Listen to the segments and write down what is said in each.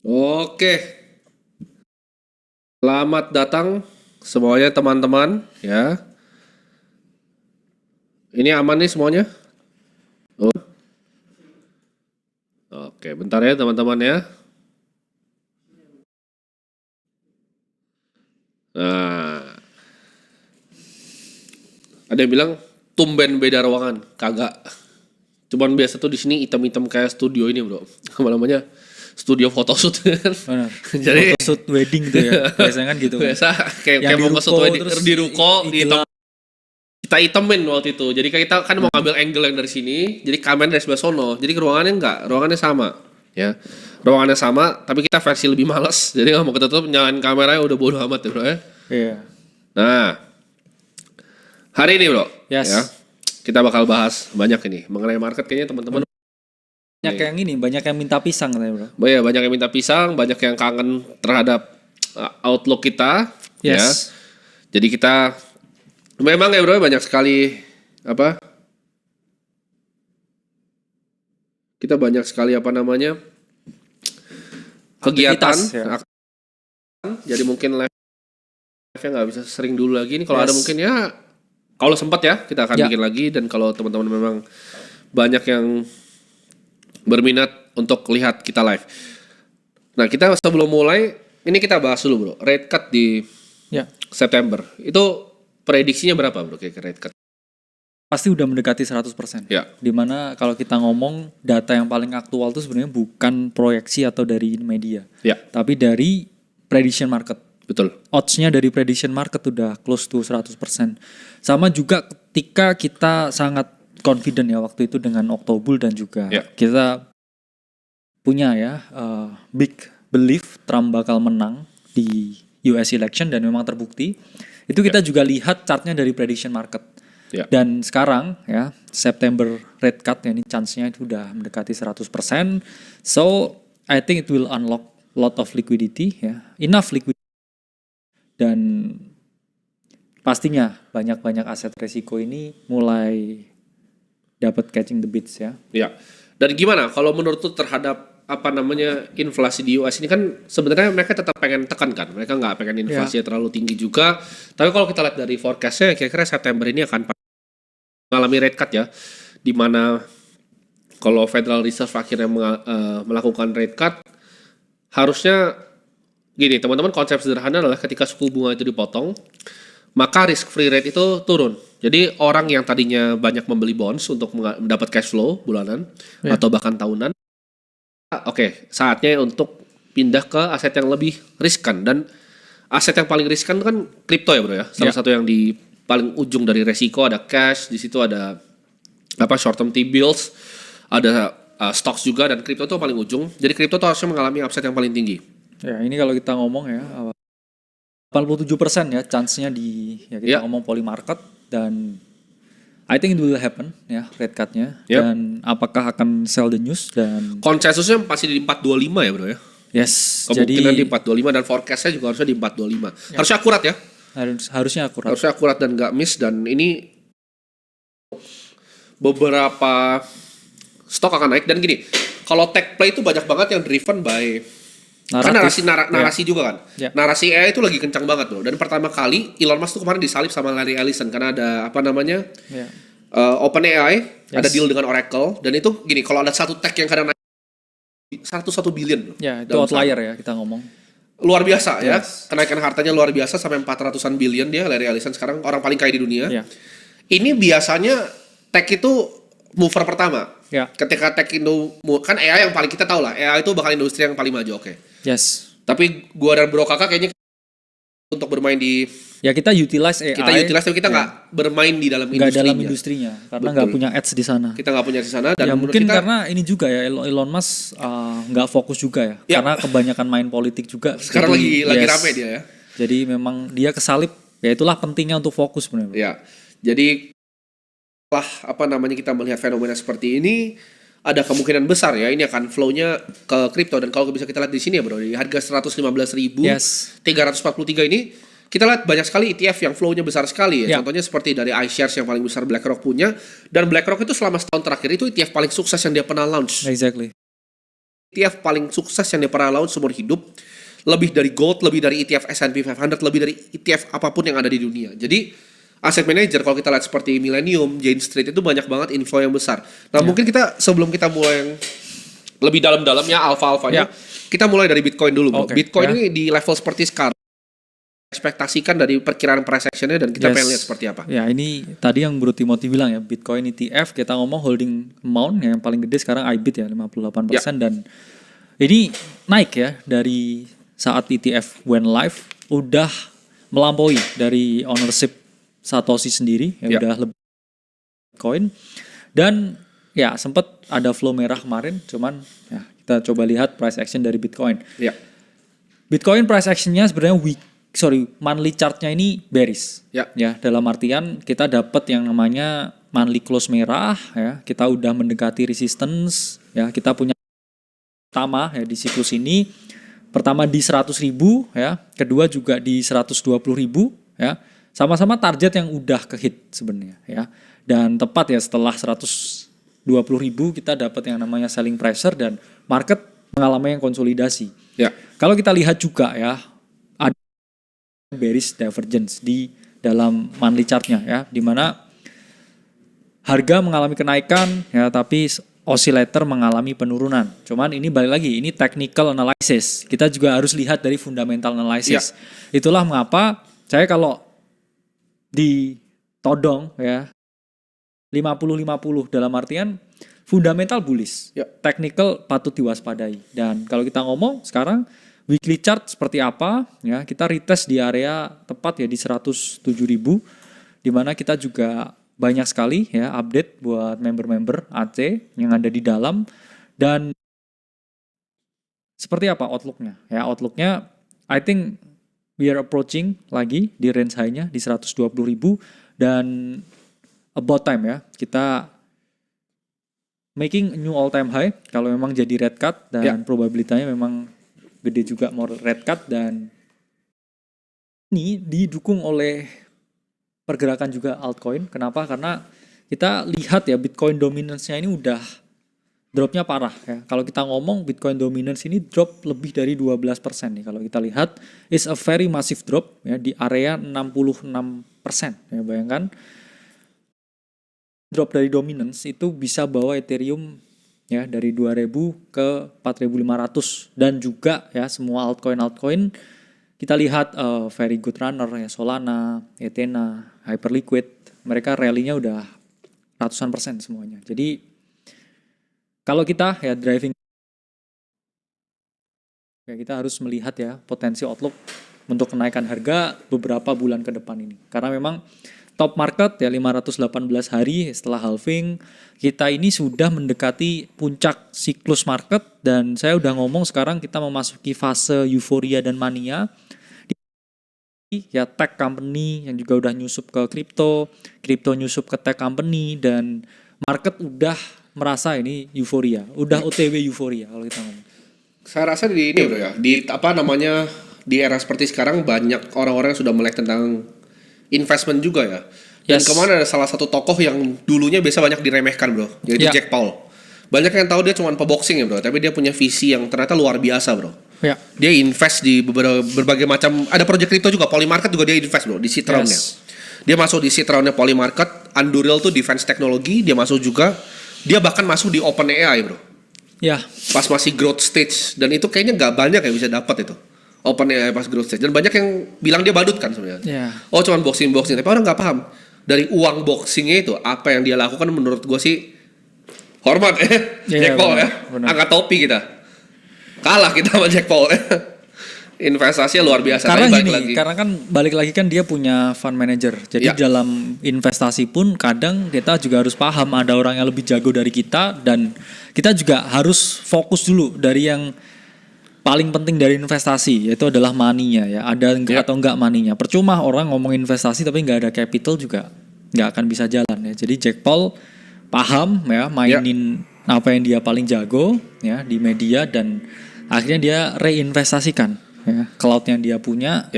Oke, selamat datang semuanya teman-teman ya. Ini aman nih semuanya? Oh, oke, bentar ya teman-teman ya. Nah, ada yang bilang tumben beda ruangan, kagak. Cuman biasa tuh di sini hitam-hitam kayak studio ini, Bro. Apa namanya? Studio photoshoot kan. Benar. Jadi Photoshoot wedding tuh ya. Biasanya kan gitu kan. biasa kayak Yang kayak di mau ke ruko shoot wedding terus di ruko, di gelap. kita itemin waktu itu. Jadi kayak kita kan mau ngambil angle yang dari sini, jadi kamera dari sebelah sono. Jadi ruangannya enggak, ruangannya sama, ya. Ruangannya sama, tapi kita versi lebih males. Jadi nggak mau ketutup, nyalain kameranya udah bodo amat ya, Bro ya. Iya. Nah, hari ini, Bro, Yes. ya. Kita bakal bahas banyak ini mengenai market kayaknya teman-teman. Banyak yang ini, banyak yang minta pisang katanya, Bro. Ya, banyak yang minta pisang, banyak yang kangen terhadap outlook kita, ya. Yes. Jadi kita memang ya, Bro, banyak sekali apa? Kita banyak sekali apa namanya? Kegiatan, Aktivitas, ya. jadi mungkin live-nya nggak bisa sering dulu lagi. Ini kalau ada Yes. mungkin ya, kalau sempat ya kita akan Ya. bikin lagi. Dan kalau teman-teman memang banyak yang berminat untuk lihat kita live. Nah, kita sebelum mulai, ini kita bahas dulu, Bro. Rate cut di Ya. September. Itu prediksinya berapa, Bro? Kayak rate cut. Pasti udah mendekati 100%. Ya. Dimana kalau kita ngomong data yang paling aktual tuh sebenarnya bukan proyeksi atau dari media. Ya, Tapi dari prediction market. betul. Odds-nya dari prediction market udah close to 100%. Sama juga ketika kita sangat confident ya waktu itu dengan Octobull dan juga Ya. kita punya ya big belief Trump bakal menang di US election dan memang terbukti. Itu kita juga lihat chartnya dari prediction market. Ya. Dan sekarang ya September rate cut ya, ini chance-nya itu udah mendekati 100%. So I think it will unlock lot of liquidity ya. Enough liquidity. Dan pastinya banyak-banyak aset resiko ini mulai dapat catching the beats ya. Ya. Dan gimana kalau menurut tuh terhadap apa namanya inflasi di US ini, kan sebenarnya mereka tetap pengen tekan kan, mereka nggak pengen inflasi terlalu tinggi juga. Tapi kalau kita lihat dari forecastnya, kira-kira September ini akan mengalami rate cut ya, di mana kalau Federal Reserve akhirnya melakukan rate cut, harusnya gini teman-teman, konsep sederhana adalah ketika suku bunga itu dipotong, maka risk free rate itu turun. Jadi orang yang tadinya banyak membeli bonds untuk mendapat cash flow bulanan atau bahkan tahunan, oke, saatnya untuk pindah ke aset yang lebih riskan. Dan aset yang paling riskan kan kripto ya, Bro ya. Salah satu yang di paling ujung dari resiko ada cash, di situ ada apa short term T-bills, ada stocks juga, dan kripto itu paling ujung. Jadi kripto itu harusnya mengalami upside yang paling tinggi. Ya, ini kalau kita ngomong ya 87% ya chance-nya ya kita ngomong poly market, dan I think it will happen ya rate cut-nya. Dan apakah akan sell the news, dan Konsensusnya pasti di 425 ya, Bro ya. yes, Kemungkinan jadi di 425, dan forecastnya juga harusnya di 425. Harusnya akurat ya. harusnya akurat. Harusnya akurat dan nggak miss. Dan ini beberapa stok akan naik. Dan gini, kalau tech play itu banyak banget yang driven by kan narasi juga kan. Narasi AI itu lagi kencang banget, Bro. Dan pertama kali Elon Musk tuh kemarin disalip sama Larry Ellison karena ada apa namanya OpenAI, ada deal dengan Oracle. Dan itu gini, kalau ada satu tech yang kadang naik 101 billion, Bro. Ya, itu outlier ya kita ngomong. Luar biasa ya, kenaikan hartanya luar biasa sampai 400-an billion dia. Larry Ellison sekarang orang paling kaya di dunia. Ini biasanya tech itu mover pertama. Ketika tech Indo, kan AI yang paling kita tahu lah, AI itu bakal industri yang paling maju, oke. Yes. Tapi gua dan Bro Kakak kayaknya untuk bermain di ya kita utilize AI. Kita utilize, tapi kita nggak bermain di dalam industrinya. Nggak dalam industrinya, karena nggak punya ads di sana. Kita nggak punya di sana. Dan ya mungkin kita, karena ini juga ya Elon Musk nggak fokus juga ya. Karena kebanyakan main politik juga. Sekarang lagi rame dia ya. Jadi memang dia kesalip. Ya itulah pentingnya untuk fokus benar. Ya. Jadi setelah apa namanya kita melihat fenomena seperti ini, ada kemungkinan besar ya ini akan flow-nya ke kripto. Dan kalau bisa kita lihat di sini ya, Bro, di harga 115.343 ini kita lihat banyak sekali ETF yang flow-nya besar sekali ya. Contohnya seperti dari iShares yang paling besar BlackRock punya. Dan BlackRock itu selama setahun terakhir itu ETF paling sukses yang dia pernah launch. Exactly. ETF paling sukses yang dia pernah launch seumur hidup, lebih dari gold, lebih dari ETF S&P 500, lebih dari ETF apapun yang ada di dunia. Jadi asset manager kalau kita lihat seperti Millennium, Jane Street itu banyak banget info yang besar. Nah mungkin kita sebelum kita mulai yang lebih dalam-dalamnya alfa-alfanya, kita mulai dari Bitcoin dulu bro. Bitcoin ini di level seperti sekarang, ekspektasikan dari perkiraan price actionnya dan kita pengen lihat seperti apa. Ya ini tadi yang Bro Timothy bilang ya, Bitcoin ETF kita ngomong holding amount yang paling gede sekarang IBIT ya 58% dan ini naik ya dari saat ETF went live udah melampaui dari ownership Satoshi sendiri yang udah lebih Bitcoin dan ya sempat ada flow merah kemarin cuman ya kita coba lihat price action dari Bitcoin. Bitcoin price actionnya sebenarnya monthly chartnya ini bearish. Ya, dalam artian kita dapat yang namanya monthly close merah ya. Kita udah mendekati resistance ya. Kita punya pertama ya di siklus ini. Pertama di 100.000 ya, kedua juga di 120.000 ya. Sama-sama target yang udah ke-hit sebenarnya ya. Dan tepat ya setelah 120.000 kita dapat yang namanya selling pressure dan market mengalami yang konsolidasi. Kalau kita lihat juga ya bearish divergence di dalam monthly chartnya ya, di mana harga mengalami kenaikan ya, tapi oscillator mengalami penurunan. Cuman ini balik lagi, ini technical analysis. Kita juga harus lihat dari fundamental analysis. Itulah mengapa saya kalau ditodong ya 50-50 dalam artian fundamental bullish, technical patut diwaspadai. Dan kalau kita ngomong sekarang weekly chart seperti apa ya, kita retest di area tepat ya di 107.000 di mana kita juga banyak sekali ya update buat member-member AC yang ada di dalam. Dan seperti apa outlooknya ya, outlooknya I think we are approaching lagi di range high-nya di 120.000 dan about time ya kita making new all time high kalau memang jadi red cut dan probabilitanya memang gede juga mau red cut. Dan ini didukung oleh pergerakan juga altcoin. Kenapa? Karena kita lihat ya Bitcoin dominance-nya ini udah dropnya parah ya. Kalau kita ngomong Bitcoin dominance ini drop lebih dari 12% nih. Kalau kita lihat is a very massive drop ya di area 66% ya. Bayangkan drop dari dominance itu bisa bawa Ethereum ya dari 2.000 ke 4.500 dan juga ya semua altcoin kita lihat very good runner ya, Solana, Ethena, Hyperliquid, mereka rally-nya udah ratusan persen semuanya. Jadi kalau kita ya driving ya kita harus melihat ya potensi outlook untuk kenaikan harga beberapa bulan ke depan ini. Karena memang top market ya 518 hari setelah halving, kita ini sudah mendekati puncak siklus market dan saya udah ngomong sekarang kita memasuki fase euforia dan mania. Ya tech company yang juga udah nyusup ke crypto nyusup ke tech company dan market udah merasa ini euforia, udah OTW euforia kalau kita ngomong. Saya rasa di ini bro ya, di di era seperti sekarang banyak orang-orang yang sudah melek tentang investment juga ya. Dan kemarin ada salah satu tokoh yang dulunya biasa banyak diremehkan bro, yaitu Jack Paul. Banyak yang tahu dia cuma peboxing ya bro, tapi dia punya visi yang ternyata luar biasa bro. Dia invest di berbagai macam, ada project crypto juga, Polymarket juga dia invest bro, di seed round-nya. Dia masuk di seed round-nya Polymarket, Anduril tuh defense teknologi, dia masuk juga. Dia bahkan masuk di OpenAI bro. Pas masih growth stage, dan itu kayaknya nggak banyak yang bisa dapat itu. OpenAI pas growth stage, dan banyak yang bilang dia badut kan sebenarnya. Oh cuman boxing, tapi orang nggak paham dari uang boxingnya itu apa yang dia lakukan. Menurut gue sih hormat Jack Paul ya, angkat topi kita, kalah kita sama Jack Paul investasinya luar biasa. Karena kan balik lagi kan dia punya fund manager, jadi dalam investasi pun kadang kita juga harus paham ada orang yang lebih jago dari kita dan kita juga harus fokus dulu dari yang paling penting dari investasi, yaitu adalah money-nya ya. Ada atau enggak money-nya. Percuma orang ngomong investasi tapi enggak ada capital juga enggak akan bisa jalan ya. Jadi Jack Paul paham ya mainin apa yang dia paling jago ya di media dan akhirnya dia reinvestasikan ya cloud yang dia punya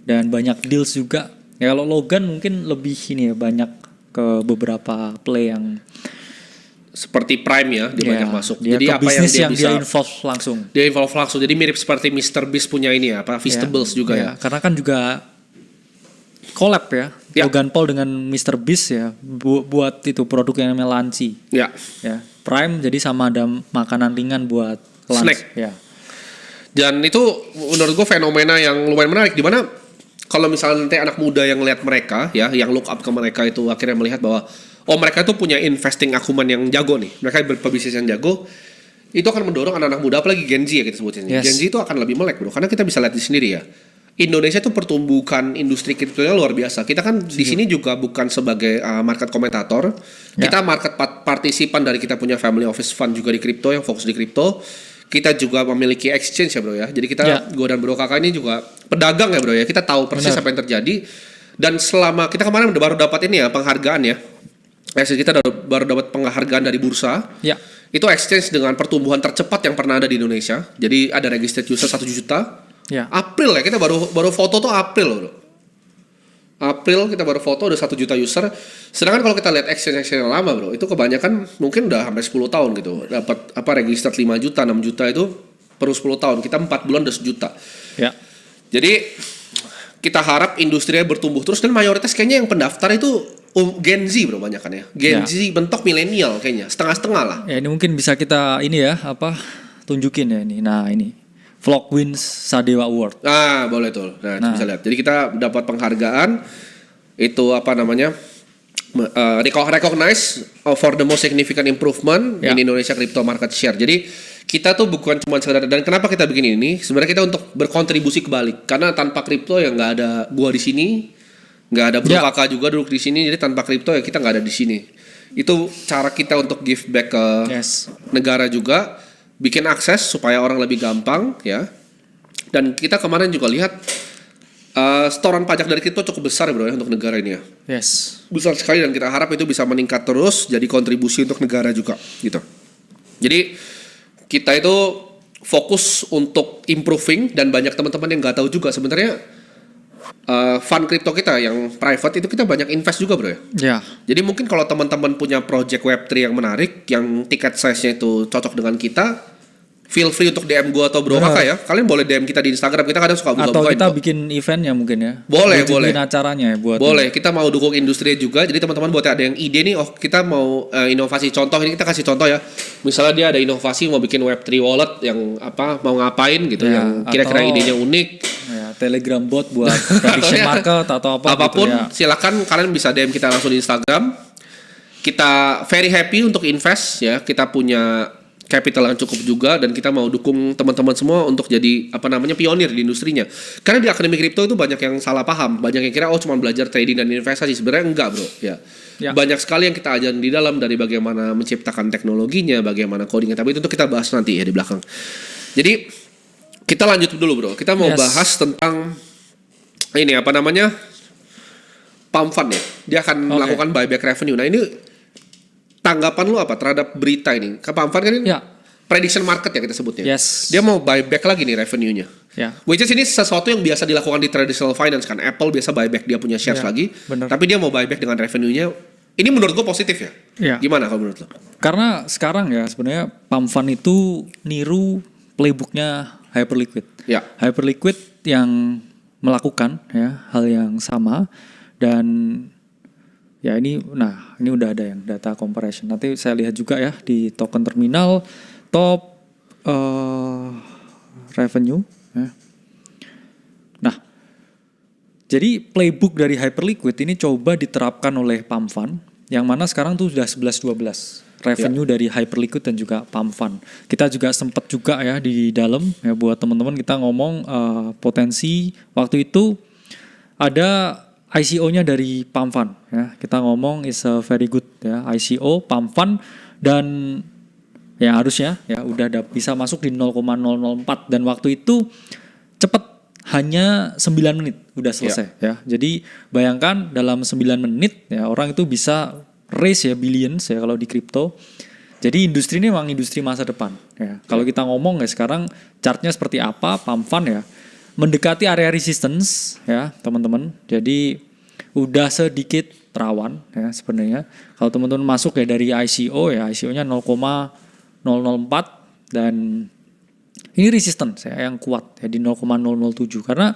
dan banyak deals juga. Ya kalau Logan mungkin lebih ini ya banyak ke beberapa play yang seperti Prime ya, dia banyak masuk. Dia Jadi ke apa yang bisnis dia yang bisa dia involve langsung. dia involve langsung. Jadi mirip seperti Mr. Beast punya ini ya, apa Feastables juga ya. Karena kan juga collab ya. Ya. Logan Paul dengan Mr. Beast ya buat itu produk yang namanya Lunch. Ya. Ya. Prime jadi sama ada makanan ringan buat lunch. Snack. Ya. Dan itu menurut gue fenomena yang lumayan menarik, di mana kalau misalnya nanti anak muda yang lihat mereka ya, yang look up ke mereka itu akhirnya melihat bahwa mereka itu punya investing akumen yang jago nih, mereka berbisnis yang jago, itu akan mendorong anak-anak muda, apalagi Gen Z ya kita sebutnya. Yes. Gen Z itu akan lebih melek bro, karena kita bisa lihat di sendiri ya, Indonesia itu pertumbuhan industri kriptonya luar biasa. Kita kan di sini juga bukan sebagai market komentator, kita market partisipan dari kita punya family office fund juga di kripto yang fokus di kripto. Kita juga memiliki exchange ya bro ya. Jadi kita, gue dan bro kakak ini juga pedagang ya bro ya. Kita tahu persis apa yang terjadi. Dan selama kita kemarin baru dapat ini ya penghargaan ya. Exchange kita baru dapat penghargaan dari bursa. Ya. Itu exchange dengan pertumbuhan tercepat yang pernah ada di Indonesia. Jadi ada registered user 1 juta. Ya. April ya, kita baru foto tuh April bro. April kita baru foto udah 1 juta user. Sedangkan kalau kita lihat exchange yang lama bro, itu kebanyakan mungkin udah sampai 10 tahun gitu. Dapat apa register 5 juta, 6 juta itu perlu 10 tahun. Kita 4 bulan udah 1 juta. Ya. Jadi kita harap industrinya bertumbuh terus, dan mayoritas kayaknya yang pendaftar itu Gen Z bro banyak kan ya. Gen Z bentuk milenial kayaknya, setengah-setengah lah. Ya ini mungkin bisa kita ini ya tunjukin ya ini. Nah ini Vlog Wins Sadewa Award. Boleh tuh. Nah, bisa lihat. Jadi kita dapat penghargaan itu apa namanya? Recognize for the most significant improvement in Indonesia crypto market share. Jadi kita tuh bukan cuma sekedar, dan kenapa kita bikin ini? Sebenarnya kita untuk berkontribusi kebalik. Karena tanpa kripto ya nggak ada gua di sini, nggak ada bro kakak juga duduk di sini. Jadi tanpa kripto ya kita nggak ada di sini. Itu cara kita untuk give back ke negara juga. Bikin akses supaya orang lebih gampang ya. Dan kita kemarin juga lihat setoran pajak dari kripto cukup besar bro ya untuk negara ini ya. Yes. Besar sekali, dan kita harap itu bisa meningkat terus jadi kontribusi untuk negara juga gitu. Jadi kita itu fokus untuk improving, dan banyak teman-teman yang nggak tahu juga sebenarnya fund kripto kita yang private itu kita banyak invest juga bro ya. Ya. Jadi mungkin kalau teman-teman punya project Web3 yang menarik, yang tiket size-nya itu cocok dengan kita, feel free untuk DM gua atau bro kakak ya. Kalian boleh DM kita di Instagram, kita kadang suka buka-bukain. Atau kita bikin eventnya mungkin ya. Boleh. Bikin acaranya ya buat. Boleh, kita mau dukung industri juga. Jadi teman-teman buat ada yang ide nih, kita mau inovasi contoh, ini kita kasih contoh ya. Misalnya dia ada inovasi mau bikin Web3 wallet yang mau ngapain gitu, yang kira-kira idenya unik. Ya, Telegram bot buat prediction market atau apapun gitu ya. Silakan kalian bisa DM kita langsung di Instagram. Kita very happy untuk invest ya. Kita punya capital yang cukup juga, dan kita mau dukung teman-teman semua untuk jadi pionir di industrinya. Karena di akademi kripto itu banyak yang salah paham, banyak yang kira cuma belajar trading dan investasi. Sebenarnya enggak bro ya. Banyak sekali yang kita ajarin di dalam, dari bagaimana menciptakan teknologinya, bagaimana codingnya, tapi itu kita bahas nanti ya di belakang. Jadi kita lanjut dulu bro, kita mau bahas tentang ini Pump Fund ya. Dia akan melakukan buyback revenue. Nah ini tanggapan lu apa terhadap berita ini? Pump Fund kan ini prediction market ya kita sebutnya. Yes. Dia mau buyback lagi nih revenue-nya. Which is ini sesuatu yang biasa dilakukan di traditional finance kan. Apple biasa buyback dia punya shares lagi. Bener. Tapi dia mau buyback dengan revenue-nya. Ini menurut gue positif ya. Gimana kalau menurut lo? Karena sekarang ya sebenarnya Pump Fund itu niru playbooknya Hyperliquid. Hyperliquid yang melakukan hal yang sama, dan ya ini udah ada yang data comparison. Nanti saya lihat juga ya di token terminal top revenue ya. Nah, jadi playbook dari Hyperliquid ini coba diterapkan oleh Pump Fund, yang mana sekarang tuh sudah 11-12 revenue dari Hyperliquid dan juga Pump Fund. Kita juga sempat juga ya di dalam ya buat teman-teman kita ngomong potensi waktu itu ada ICO-nya dari Pump Fund ya. Kita ngomong is a very good ya ICO Pump Fund, dan ya harusnya ya udah bisa masuk di 0,004, dan waktu itu cepat, hanya 9 menit udah selesai ya. Jadi bayangkan dalam 9 menit ya orang itu bisa raise ya billions ya kalau di kripto. Jadi industri ini memang industri masa depan ya. Kalau kita ngomong ya sekarang chartnya seperti apa, Pump Fund ya mendekati area resistance ya teman-teman. Jadi udah sedikit rawan ya sebenarnya. Kalau teman-teman masuk ya dari ICO ya, ICO-nya 0,004 dan ini resistance ya yang kuat ya di 0,007 karena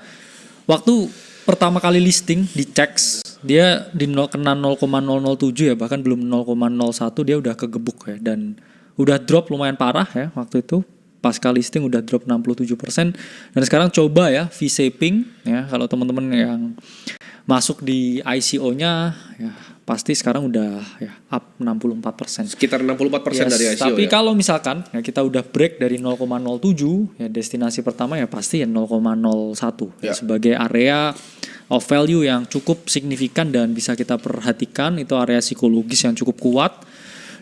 waktu pertama kali listing di checks dia kena 0,007 ya, bahkan belum 0,01 dia udah kegebuk ya dan udah drop lumayan parah ya waktu itu. Pasca listing udah drop 67% dan sekarang coba ya V-shaping ya, kalau teman-teman yang masuk di ICO-nya ya pasti sekarang udah ya up 64%. Sekitar 64% dari ICO. Tapi ya. kalau misalkan ya kita udah break dari 0,07 ya destinasi pertama ya pasti ya 0,01 ya, sebagai area of value yang cukup signifikan dan bisa kita perhatikan, itu area psikologis yang cukup kuat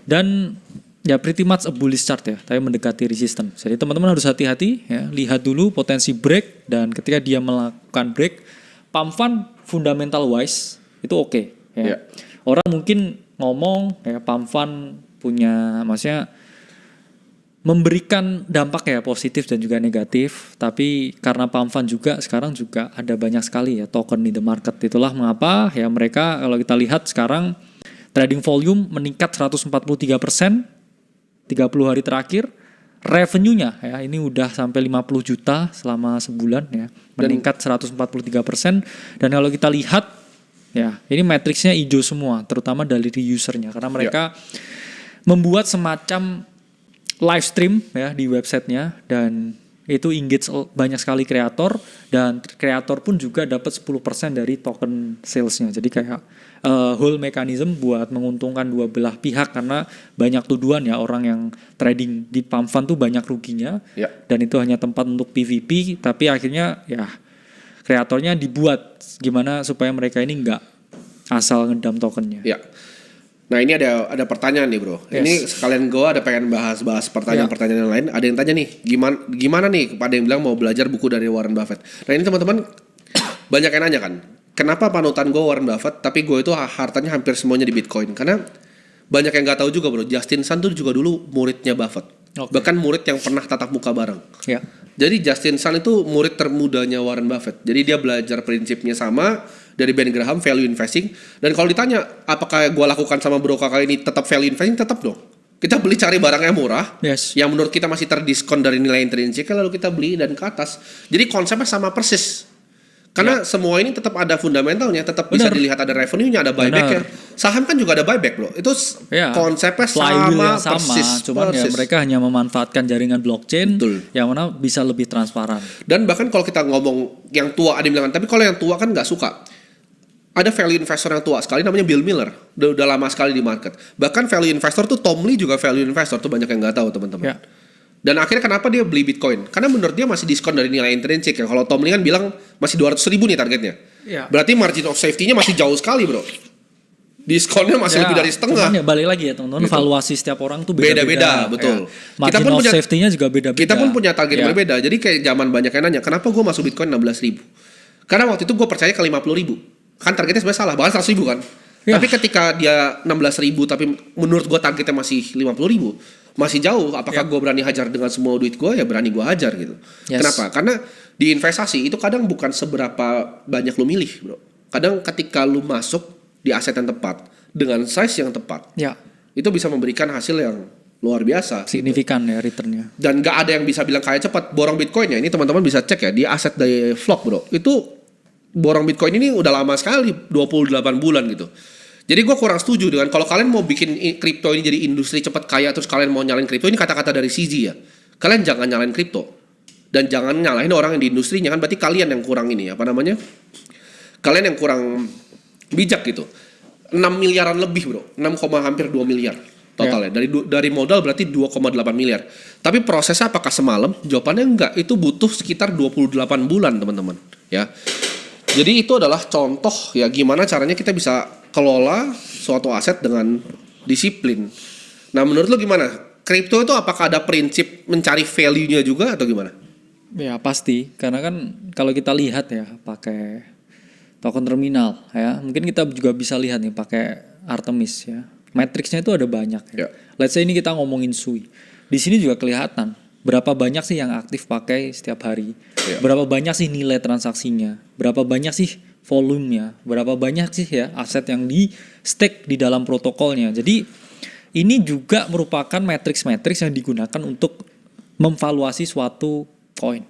dan ya pretty much a bullish chart ya, tapi mendekati resistance. Jadi teman-teman harus hati-hati ya, lihat dulu potensi break dan ketika dia melakukan break, pump fund fundamental wise itu oke ya. Orang mungkin ngomong ya pump fund punya maksudnya memberikan dampak ya positif dan juga negatif, tapi karena pump fund juga sekarang juga ada banyak sekali ya token in the market. Itulah mengapa ya mereka kalau kita lihat sekarang trading volume meningkat 143% 30 hari terakhir, revenue-nya ya ini udah sampai 50 juta selama sebulan ya, meningkat 143%. Dan kalau kita lihat ya ini matriksnya hijau semua, terutama dari usernya karena mereka membuat semacam live stream ya di websitenya dan itu engage banyak sekali kreator dan kreator pun juga dapat 10% dari token salesnya. Jadi kayak whole mechanism buat menguntungkan dua belah pihak karena banyak tuduhan ya orang yang trading di pump fund tuh banyak ruginya dan itu hanya tempat untuk PVP, tapi akhirnya ya kreatornya dibuat gimana supaya mereka ini nggak asal ngedam tokennya. Ya. Nah ini ada pertanyaan nih bro. Ini sekalian gue ada pengen bahas pertanyaan-pertanyaan yang lain. Ada yang tanya nih, gimana nih kepada yang bilang mau belajar buku dari Warren Buffett. Nah ini teman-teman banyak yang nanya kan, kenapa panutan gue Warren Buffett, tapi gue itu hartanya hampir semuanya di Bitcoin. Karena banyak yang nggak tahu juga bro, Justin Sun tuh juga dulu muridnya Buffett. Bahkan murid yang pernah tatap muka bareng. Jadi Justin Sun itu murid termudanya Warren Buffett. Jadi dia belajar prinsipnya sama dari Ben Graham, value investing. Dan kalau ditanya apakah gue lakukan sama bro kakak ini tetap value investing, tetap dong. Kita beli cari barang yang murah, yang menurut kita masih terdiskon dari nilai intrinsik, lalu kita beli dan ke atas. Jadi konsepnya sama persis. Karena semua ini tetap ada fundamentalnya, tetap bisa dilihat ada revenue-nya, ada buyback-nya. Saham kan juga ada buyback bro. Itu konsepnya sama persis. Cuman ya mereka hanya memanfaatkan jaringan blockchain yang mana bisa lebih transparan. Dan bahkan kalau kita ngomong yang tua ada yang bilang, tapi kalau yang tua kan nggak suka. Ada value investor yang tua sekali namanya Bill Miller, udah lama sekali di market. Bahkan value investor tuh Tom Lee juga value investor tuh banyak yang nggak tahu teman-teman. Dan akhirnya kenapa dia beli Bitcoin? Karena menurut dia masih diskon dari nilai intrinsik ya. Kalau Tom Lee kan bilang masih 200.000 nih targetnya. Berarti margin of safety-nya masih jauh sekali bro. Diskonnya masih lebih dari setengah. Cuman ya balik lagi ya teman-teman, valuasi setiap orang tuh beda-beda. Betul. Margin of safety-nya juga beda-beda. Kita pun punya target berbeda. Jadi kayak zaman banyak yang nanya, kenapa gue masuk Bitcoin 16.000? Karena waktu itu gue percaya ke 50.000. Kan targetnya sebenarnya salah, bahkan 100.000 kan. Tapi ketika dia 16.000 tapi menurut gue targetnya masih 50.000. Masih jauh, apakah gue berani hajar dengan semua duit gue? Ya berani gue hajar gitu. Kenapa? Karena di investasi itu kadang bukan seberapa banyak lu milih bro. Kadang ketika lu masuk di aset yang tepat dengan size yang tepat, itu bisa memberikan hasil yang luar biasa, signifikan gitu. Ya returnnya. Dan gak ada yang bisa bilang kaya cepat. Borong Bitcoin ya, ini teman-teman bisa cek ya di aset dari Vlog bro. Itu borong Bitcoin ini udah lama sekali, 28 bulan gitu. Jadi gue kurang setuju dengan kalau kalian mau bikin kripto ini jadi industri cepat kaya terus kalian mau nyalain kripto, ini kata-kata dari CZ ya. Kalian jangan nyalain kripto dan jangan nyalain orang yang di industrinya, kan berarti kalian yang kurang ini apa namanya? Kalian yang kurang bijak gitu. 6 miliaran lebih bro, 6, hampir 2 miliar totalnya. Dari modal berarti 2,8 miliar. Tapi prosesnya apakah semalam? Jawabannya enggak. Itu butuh sekitar 28 bulan teman-teman. Ya. Jadi itu adalah contoh ya gimana caranya kita bisa kelola suatu aset dengan disiplin. Nah menurut lo gimana? Kripto itu apakah ada prinsip mencari value-nya juga atau gimana? Ya pasti, karena kan kalau kita lihat ya pakai token terminal ya, mungkin kita juga bisa lihat nih pakai Artemis ya. Matriksnya itu ada banyak ya. Let's say ini kita ngomongin SUI. Di sini juga kelihatan berapa banyak sih yang aktif pakai setiap hari. Berapa banyak sih nilai transaksinya? Berapa banyak sih volumenya, berapa banyak sih ya aset yang di stake di dalam protokolnya. Jadi ini juga merupakan matriks-matriks yang digunakan untuk memvaluasi suatu koin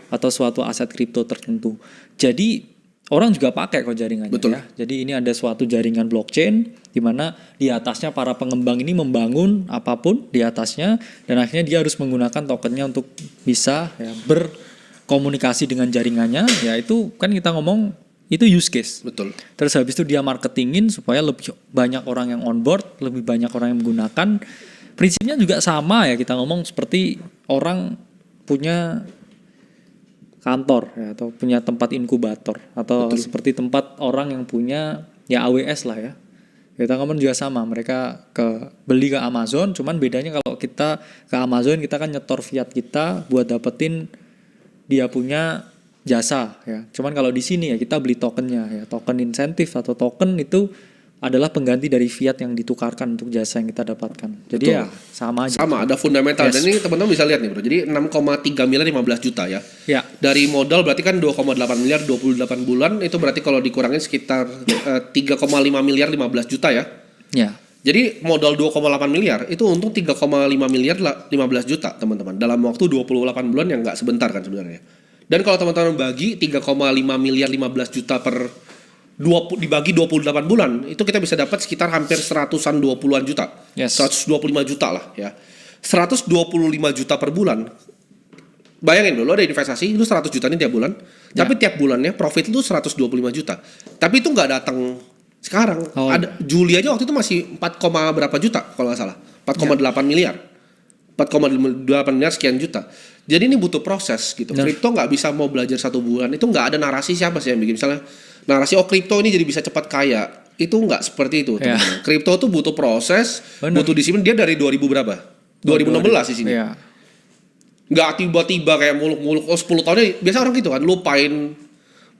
atau suatu aset kripto tertentu. Jadi orang juga pakai kok jaringannya. Betul. Ya. Jadi ini ada suatu jaringan blockchain di mana di atasnya para pengembang ini membangun apapun di atasnya dan akhirnya dia harus menggunakan tokennya untuk bisa ya, berkomunikasi dengan jaringannya. Ya itu kan kita ngomong itu use case. Betul. Terus habis itu dia marketingin supaya lebih banyak orang yang on board, lebih banyak orang yang menggunakan. Prinsipnya juga sama ya, kita ngomong seperti orang punya kantor ya, atau punya tempat inkubator atau seperti tempat orang yang punya ya AWS lah ya. Kita ngomong juga sama, mereka beli ke Amazon, cuman bedanya kalau kita ke Amazon kita kan nyetor fiat kita buat dapetin dia punya jasa ya. Cuman kalau di sini ya kita beli tokennya ya, token insentif atau token itu adalah pengganti dari fiat yang ditukarkan untuk jasa yang kita dapatkan. Jadi Betul. ya sama aja. Sama, ada fundamental. Yes. Dan ini teman-teman bisa lihat nih bro. Jadi 6,3 miliar 15 juta ya. Ya. Dari modal berarti kan 2,8 miliar 28 bulan. Itu berarti kalau dikurangin sekitar 3,5 miliar 15 juta ya. Ya. Jadi modal 2,8 miliar itu untung 3,5 miliar 15 juta teman-teman. Dalam waktu 28 bulan yang nggak sebentar kan sebenarnya. Dan kalau teman-teman bagi 3,5 miliar 15 juta per dibagi 28 bulan, itu kita bisa dapat sekitar hampir 120-an juta. Yes. 125 juta lah ya. 125 juta per bulan. Bayangin lo ada investasi, lu 100 juta ini tiap bulan. Tapi tiap bulannya profit lu 125 juta. Tapi itu nggak datang sekarang. Ada Juli aja waktu itu masih 4, berapa juta kalau nggak salah. 4,8 miliar. 4,8 miliar sekian juta. Jadi ini butuh proses gitu. Kripto nggak bisa mau belajar 1 bulan. Itu nggak ada narasi siapa sih yang bikin. Misalnya narasi kripto ini jadi bisa cepat kaya. Itu nggak seperti itu. Kripto tuh butuh proses, butuh disiplin. Dia dari 2000 berapa? 2016 di sini. Ya. Nggak tiba-tiba kayak muluk-muluk 10 tahunnya. Biasa orang gitu kan, lupain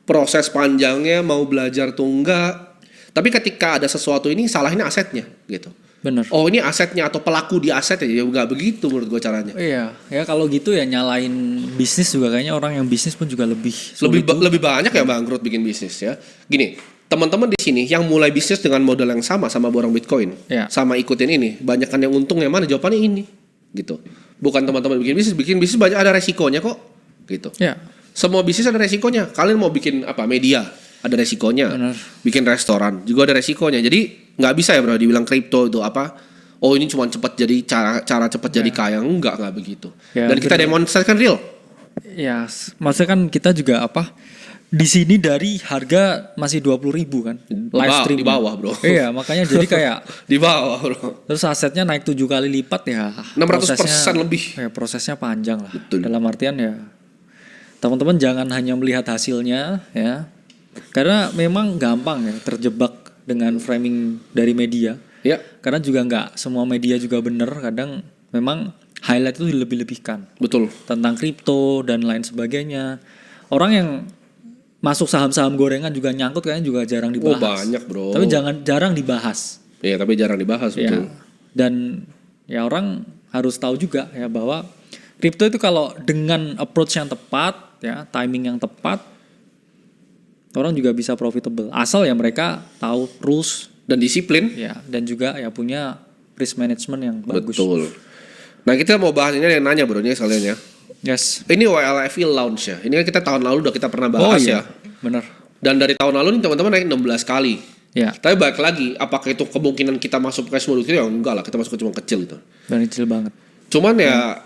proses panjangnya, mau belajar tuh enggak. Tapi ketika ada sesuatu ini salahin asetnya gitu. Bener. Oh ini asetnya atau pelaku di asetnya, ya nggak begitu menurut gue caranya. Iya, ya kalau gitu ya nyalain bisnis juga kayaknya orang yang bisnis pun juga lebih banyak ya bangkrut bikin bisnis ya. Gini, teman-teman di sini yang mulai bisnis dengan modal yang sama borong Bitcoin, sama ikutin ini, banyakan yang untung yang mana? Jawabannya ini, gitu. Bukan teman-teman bikin bisnis banyak ada resikonya kok, gitu. Ya. Semua bisnis ada resikonya. Kalian mau bikin apa? Media ada resikonya. Benar. Bikin restoran juga ada resikonya. Jadi nggak bisa ya bro dibilang kripto itu apa? Oh ini cuma cepat jadi cara cepat jadi kaya. Enggak begitu. Ya, dan kita demonstrasikan real. Ya, maksudnya kan kita juga apa? Di sini dari harga masih 20.000 kan, live stream di bawah bro. Iya, makanya jadi kayak di bawah bro. Terus asetnya naik 7 kali lipat ya. 600% lebih. Ya, prosesnya panjang lah. Betul. Dalam artian ya, teman-teman jangan hanya melihat hasilnya ya, karena memang gampang ya terjebak dengan framing dari media. Ya. Karena juga nggak semua media juga benar. Kadang memang highlight itu dilebih-lebihkan. Betul. Tentang kripto dan lain sebagainya. Orang yang masuk saham-saham gorengan juga nyangkut kayaknya juga jarang dibahas. Oh banyak bro. Tapi jarang dibahas. Iya tapi jarang dibahas betul. Ya. Dan ya orang harus tahu juga ya bahwa kripto itu kalau dengan approach yang tepat ya, timing yang tepat, orang juga bisa profitable. Asal ya mereka tahu rules dan disiplin. Ya, dan juga ya punya risk management yang bagus. Betul. Nah kita mau bahas ini yang nanya bro, ini sekalian ya. Yes. Ini WLFI launch ya. Ini kan kita tahun lalu udah kita pernah bahas ya. Benar. Dan dari tahun lalu nih teman-teman naik 16 kali. Ya. Tapi balik lagi, apakah itu kemungkinan kita masuk ke cash modul itu? Ya enggak lah, kita masuk ke cuma kecil gitu. Dan kecil banget. Cuman ya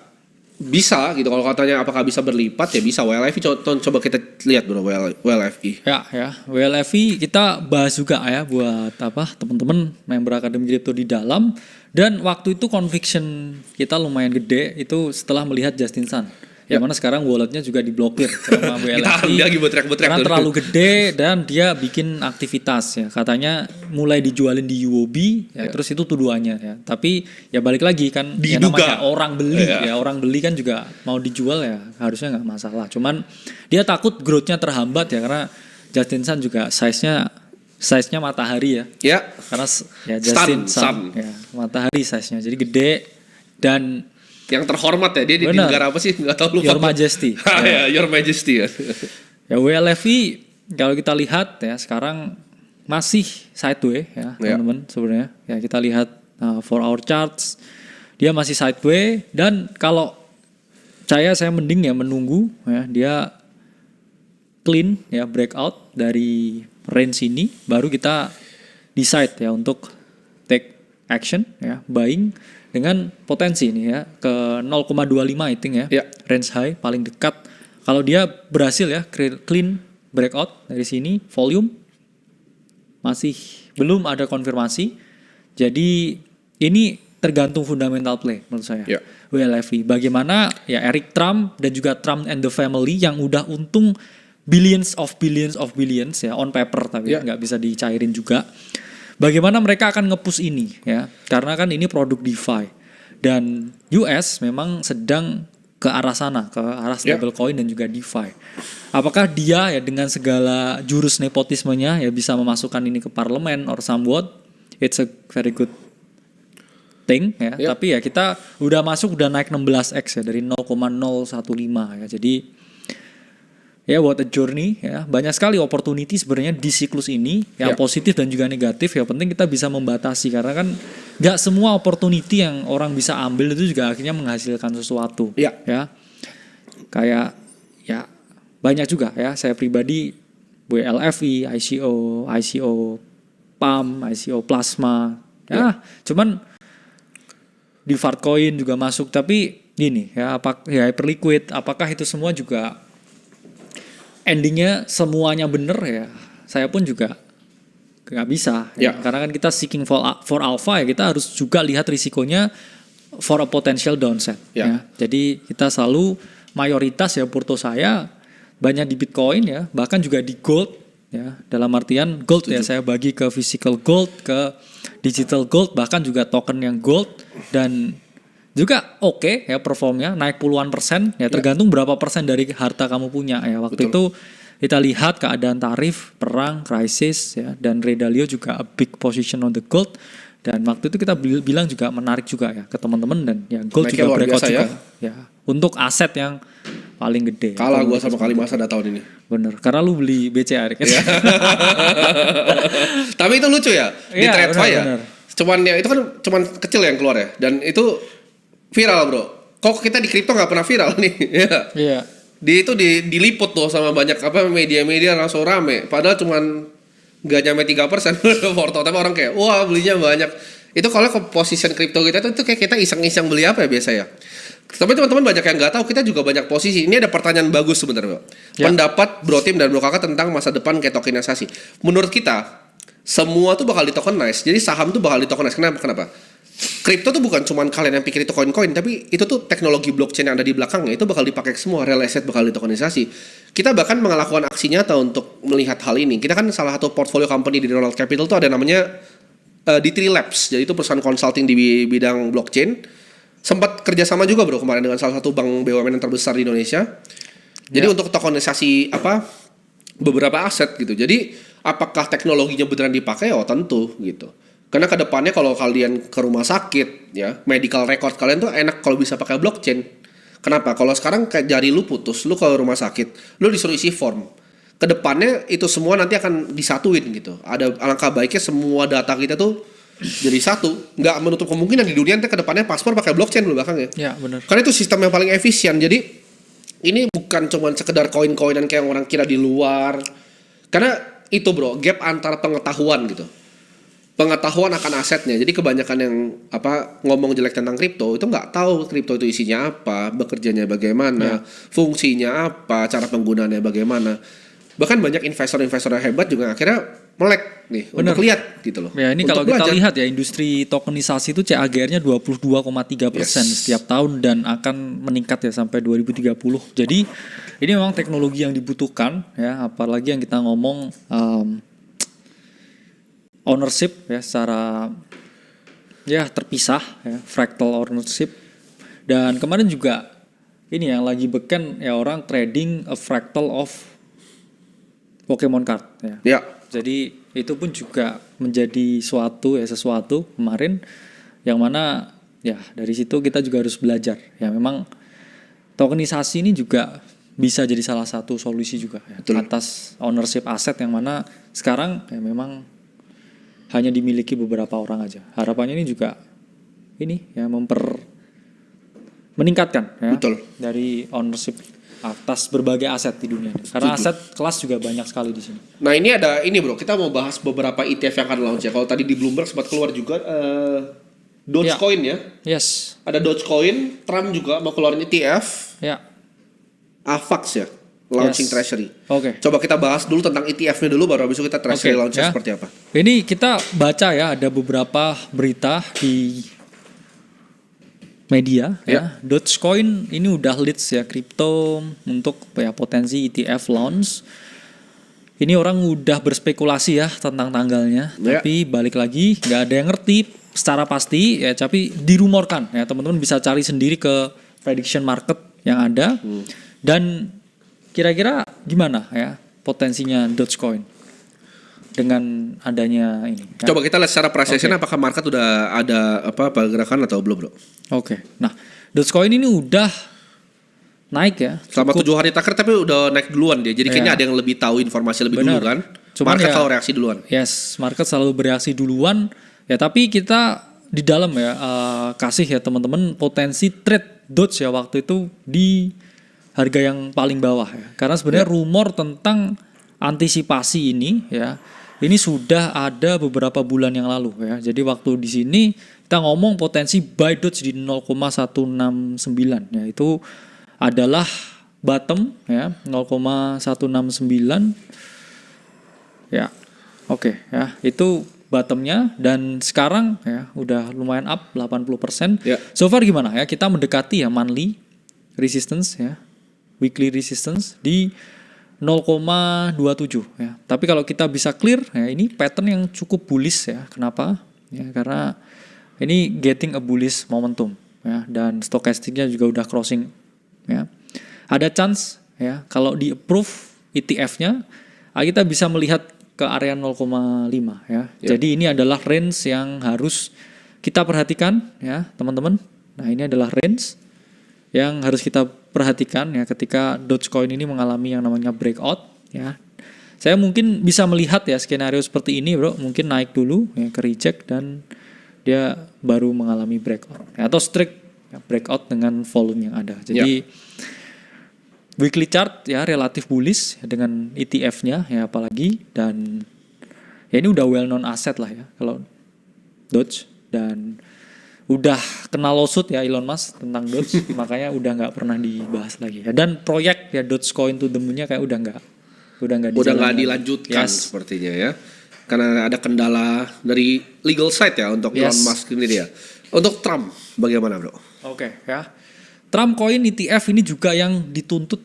bisa gitu. Kalau katanya apakah bisa berlipat ya bisa. WLFI coba kita lihat bro WLFI. Ya. WLFI kita bahas juga ya buat apa teman-teman member Akademi Kripto di dalam. Dan waktu itu conviction kita lumayan gede itu setelah melihat Justin Sun. Yang mana sekarang walletnya juga diblokir sama WLFI. Dia lagi botrek-botrek karena terlalu gede dan dia bikin aktivitas ya. Katanya mulai dijualin di UOB ya, terus itu tuduhannya ya. Tapi ya balik lagi kan ya namanya orang beli ya. Orang beli kan juga mau dijual ya harusnya nggak masalah. Cuman dia takut growth-nya terhambat ya karena Justin Sun juga size-nya matahari ya. Ya. Karena ya Justin Sun ya, matahari size-nya. Jadi gede dan yang terhormat ya, dia di negara apa sih? Nggak tahu lupa. Your Majesty. Ya, Your Majesty ya. Ya WLFI kalau kita lihat ya sekarang masih sideway ya teman-teman sebenarnya. Ya kita lihat 4-hour charts dia masih sideway, dan kalau saya mending ya menunggu ya dia clean ya breakout dari range ini, baru kita decide ya untuk take action ya buying dengan potensi nih ya ke 0,25 I think ya, range high paling dekat. Kalau dia berhasil ya clean breakout dari sini, volume masih belum ada konfirmasi. Jadi ini tergantung fundamental play menurut saya. WLFI bagaimana ya Eric Trump dan juga Trump and the family yang udah untung billions of billions ya on paper, tapi nggak bisa dicairin juga. Bagaimana mereka akan nge-push ini ya, karena kan ini produk DeFi dan US memang sedang ke arah sana, ke arah stablecoin dan juga DeFi. Apakah dia ya dengan segala jurus nepotismenya ya bisa memasukkan ini ke parlemen or somewhat? It's a very good thing ya. Tapi ya kita udah naik 16x ya dari 0,015 ya. Jadi ya what a journey ya. Banyak sekali opportunity sebenarnya di siklus ini yang positif dan juga negatif. Ya penting kita bisa membatasi, karena kan nggak semua opportunity yang orang bisa ambil itu juga akhirnya menghasilkan sesuatu. Ya kayak ya banyak juga ya, saya pribadi WLFI, ICO PAM, ICO Plasma ya. Cuman di Fartcoin juga masuk, tapi gini ya, Hyperliquid, apakah itu semua juga endingnya semuanya bener ya? Saya pun juga nggak bisa ya. Karena kan kita seeking for alpha ya, kita harus juga lihat risikonya for a potential downside ya. Jadi kita selalu mayoritas ya porto saya banyak di Bitcoin ya, bahkan juga di gold ya. Dalam artian gold ya, saya bagi ke physical gold, ke digital gold, bahkan juga token yang gold, dan juga oke ya performnya naik puluhan persen ya, tergantung berapa persen dari harta kamu punya ya. Waktu itu kita lihat keadaan tarif, perang, krisis ya, dan Ray Dalio juga a big position on the gold, dan waktu itu kita bilang juga menarik juga ya ke teman-teman, dan ya gold juga breakout juga ya untuk aset yang paling gede. Kalah gue sama Kalimasada tahun ini. Bener, karena lu beli BCA kan. Tapi itu lucu ya di TradeFi ya. Cuman ya itu kan cuman kecil yang keluar ya, dan itu viral bro. Kok kita di kripto nggak pernah viral nih? Iya. Itu diliput tuh sama banyak media-media langsung rame. Padahal cuman nggak nyampe 3% porto, tapi orang kayak wah belinya banyak. Itu kalau ke position kripto kita itu kayak kita iseng-iseng beli apa ya biasa ya. Tapi teman-teman banyak yang nggak tahu, kita juga banyak posisi. Ini ada pertanyaan bagus sebenarnya. Pendapat Bro Tim dan Bro Kakak tentang masa depan kayak tokenisasi. Menurut kita semua tuh bakal ditokenize. Jadi saham tuh bakal ditokenize. Kenapa? Kripto tuh bukan cuma kalian yang pikir itu koin-koin, tapi itu tuh teknologi blockchain yang ada di belakangnya itu bakal dipakai semua. Real asset bakal ditokenisasi. Kita bahkan melakukan aksi nyata untuk melihat hal ini. Kita kan salah satu portfolio company di Donald Capital tuh ada namanya D3 Labs. Jadi itu perusahaan consulting di bidang blockchain. Sempat kerjasama juga bro kemarin dengan salah satu bank BUMN yang terbesar di Indonesia. Jadi untuk tokenisasi beberapa aset gitu. Jadi apakah teknologinya beneran dipakai? Oh tentu gitu. Karena kedepannya kalau kalian ke rumah sakit ya, medical record kalian tuh enak kalau bisa pakai blockchain. Kenapa? Kalau sekarang kayak jari lu putus, lu ke rumah sakit, lu disuruh isi form. Kedepannya itu semua nanti akan disatuin gitu. Ada alangkah baiknya semua data kita tuh jadi satu, nggak menutup kemungkinan di dunia nanti kedepannya paspor pakai blockchain dulu bahkan ya. Ya benar. Karena itu sistem yang paling efisien. Jadi ini bukan cuma sekedar koin-koinan kayak yang orang kira di luar. Karena itu bro, gap antara pengetahuan gitu. Pengetahuan akan asetnya. Jadi kebanyakan yang ngomong jelek tentang kripto itu nggak tahu kripto itu isinya apa, bekerjanya bagaimana, fungsinya apa, cara penggunaannya bagaimana. Bahkan banyak investor-investor yang hebat juga akhirnya melek nih untuk lihat gitu loh. Ya ini kalau kita lihat ya industri tokenisasi itu CAGR-nya 22,3% setiap tahun dan akan meningkat ya sampai 2030. Jadi ini memang teknologi yang dibutuhkan ya, apalagi yang kita ngomong ownership ya secara ya terpisah ya, fractal ownership. Dan kemarin juga ini yang lagi beken ya, orang trading a fractal of Pokemon card ya. Jadi itu pun juga menjadi sesuatu kemarin yang mana ya dari situ kita juga harus belajar. Ya memang tokenisasi ini juga bisa jadi salah satu solusi juga ya, atas ownership aset yang mana sekarang ya memang hanya dimiliki beberapa orang aja. Harapannya ini juga ini ya meningkatkan ya dari ownership atas berbagai aset di dunia. Karena aset kelas juga banyak sekali di sini. Nah ini ada ini bro, kita mau bahas beberapa ETF yang akan launch ya. Kalau tadi di Bloomberg sempat keluar juga Dogecoin ya. Yes. Ada Dogecoin, Trump juga mau keluarin ETF. Ya. AVAX ya, launching treasury. Oke. Coba kita bahas dulu tentang ETF-nya dulu, baru habis itu kita treasury launching seperti apa. Ini kita baca ya, ada beberapa berita di media ya. Dogecoin ini udah leads ya kripto untuk ya potensi ETF launch. Ini orang udah berspekulasi ya tentang tanggalnya, tapi balik lagi nggak ada yang ngerti secara pasti ya, tapi dirumorkan ya, teman-teman bisa cari sendiri ke prediction market yang ada. Dan kira-kira gimana ya potensinya Dogecoin dengan adanya ini? Ya? Coba kita lihat secara pricing apakah market udah ada apa pergerakan atau belum bro? Oke. Nah, Dogecoin ini udah naik ya. Selama 7 hari terakhir tapi udah naik duluan dia. Jadi kayaknya ada yang lebih tahu informasi lebih dulu kan. Cuman market selalu reaksi duluan. Yes, market selalu bereaksi duluan. Ya tapi kita di dalam ya kasih ya teman-teman potensi trade Doge ya waktu itu di harga yang paling bawah ya. Karena sebenarnya rumor tentang antisipasi ini ya, ini sudah ada beberapa bulan yang lalu ya. Jadi waktu di sini kita ngomong potensi buy Doge di 0,169 ya, itu adalah bottom ya 0,169 ya. Oke ya, itu bottomnya dan sekarang ya udah lumayan up 80%. So far gimana ya? Kita mendekati ya monthly resistance ya, weekly resistance di 0,27 ya. Tapi kalau kita bisa clear ya, ini pattern yang cukup bullish ya. Kenapa? Ya karena ini getting a bullish momentum ya, dan stokastiknya juga udah crossing ya. Ada chance ya kalau di approve ETF-nya kita bisa melihat ke area 0,5 ya. Jadi ini adalah range yang harus kita perhatikan ya, teman-teman. Nah, ini adalah range yang harus kita perhatikan ya ketika Dogecoin ini mengalami yang namanya breakout ya. Saya mungkin bisa melihat ya skenario seperti ini, bro. Mungkin naik dulu ya ke reject dan dia baru mengalami breakout ya, atau strict ya, breakout dengan volume yang ada. Jadi weekly chart ya relatif bullish ya, dengan ETF-nya ya apalagi, dan ya ini udah well known asset lah ya kalau Doge, dan udah kenal lawsuit ya Elon Musk tentang Doge makanya udah nggak pernah dibahas lagi ya, dan proyek ya Dogecoin to the moon-nya kayak udah nggak dilanjutkan sepertinya ya, karena ada kendala dari legal side ya untuk Elon Musk ini dia. Untuk Trump bagaimana bro? Oke ya, Trump Coin ETF ini juga yang dituntut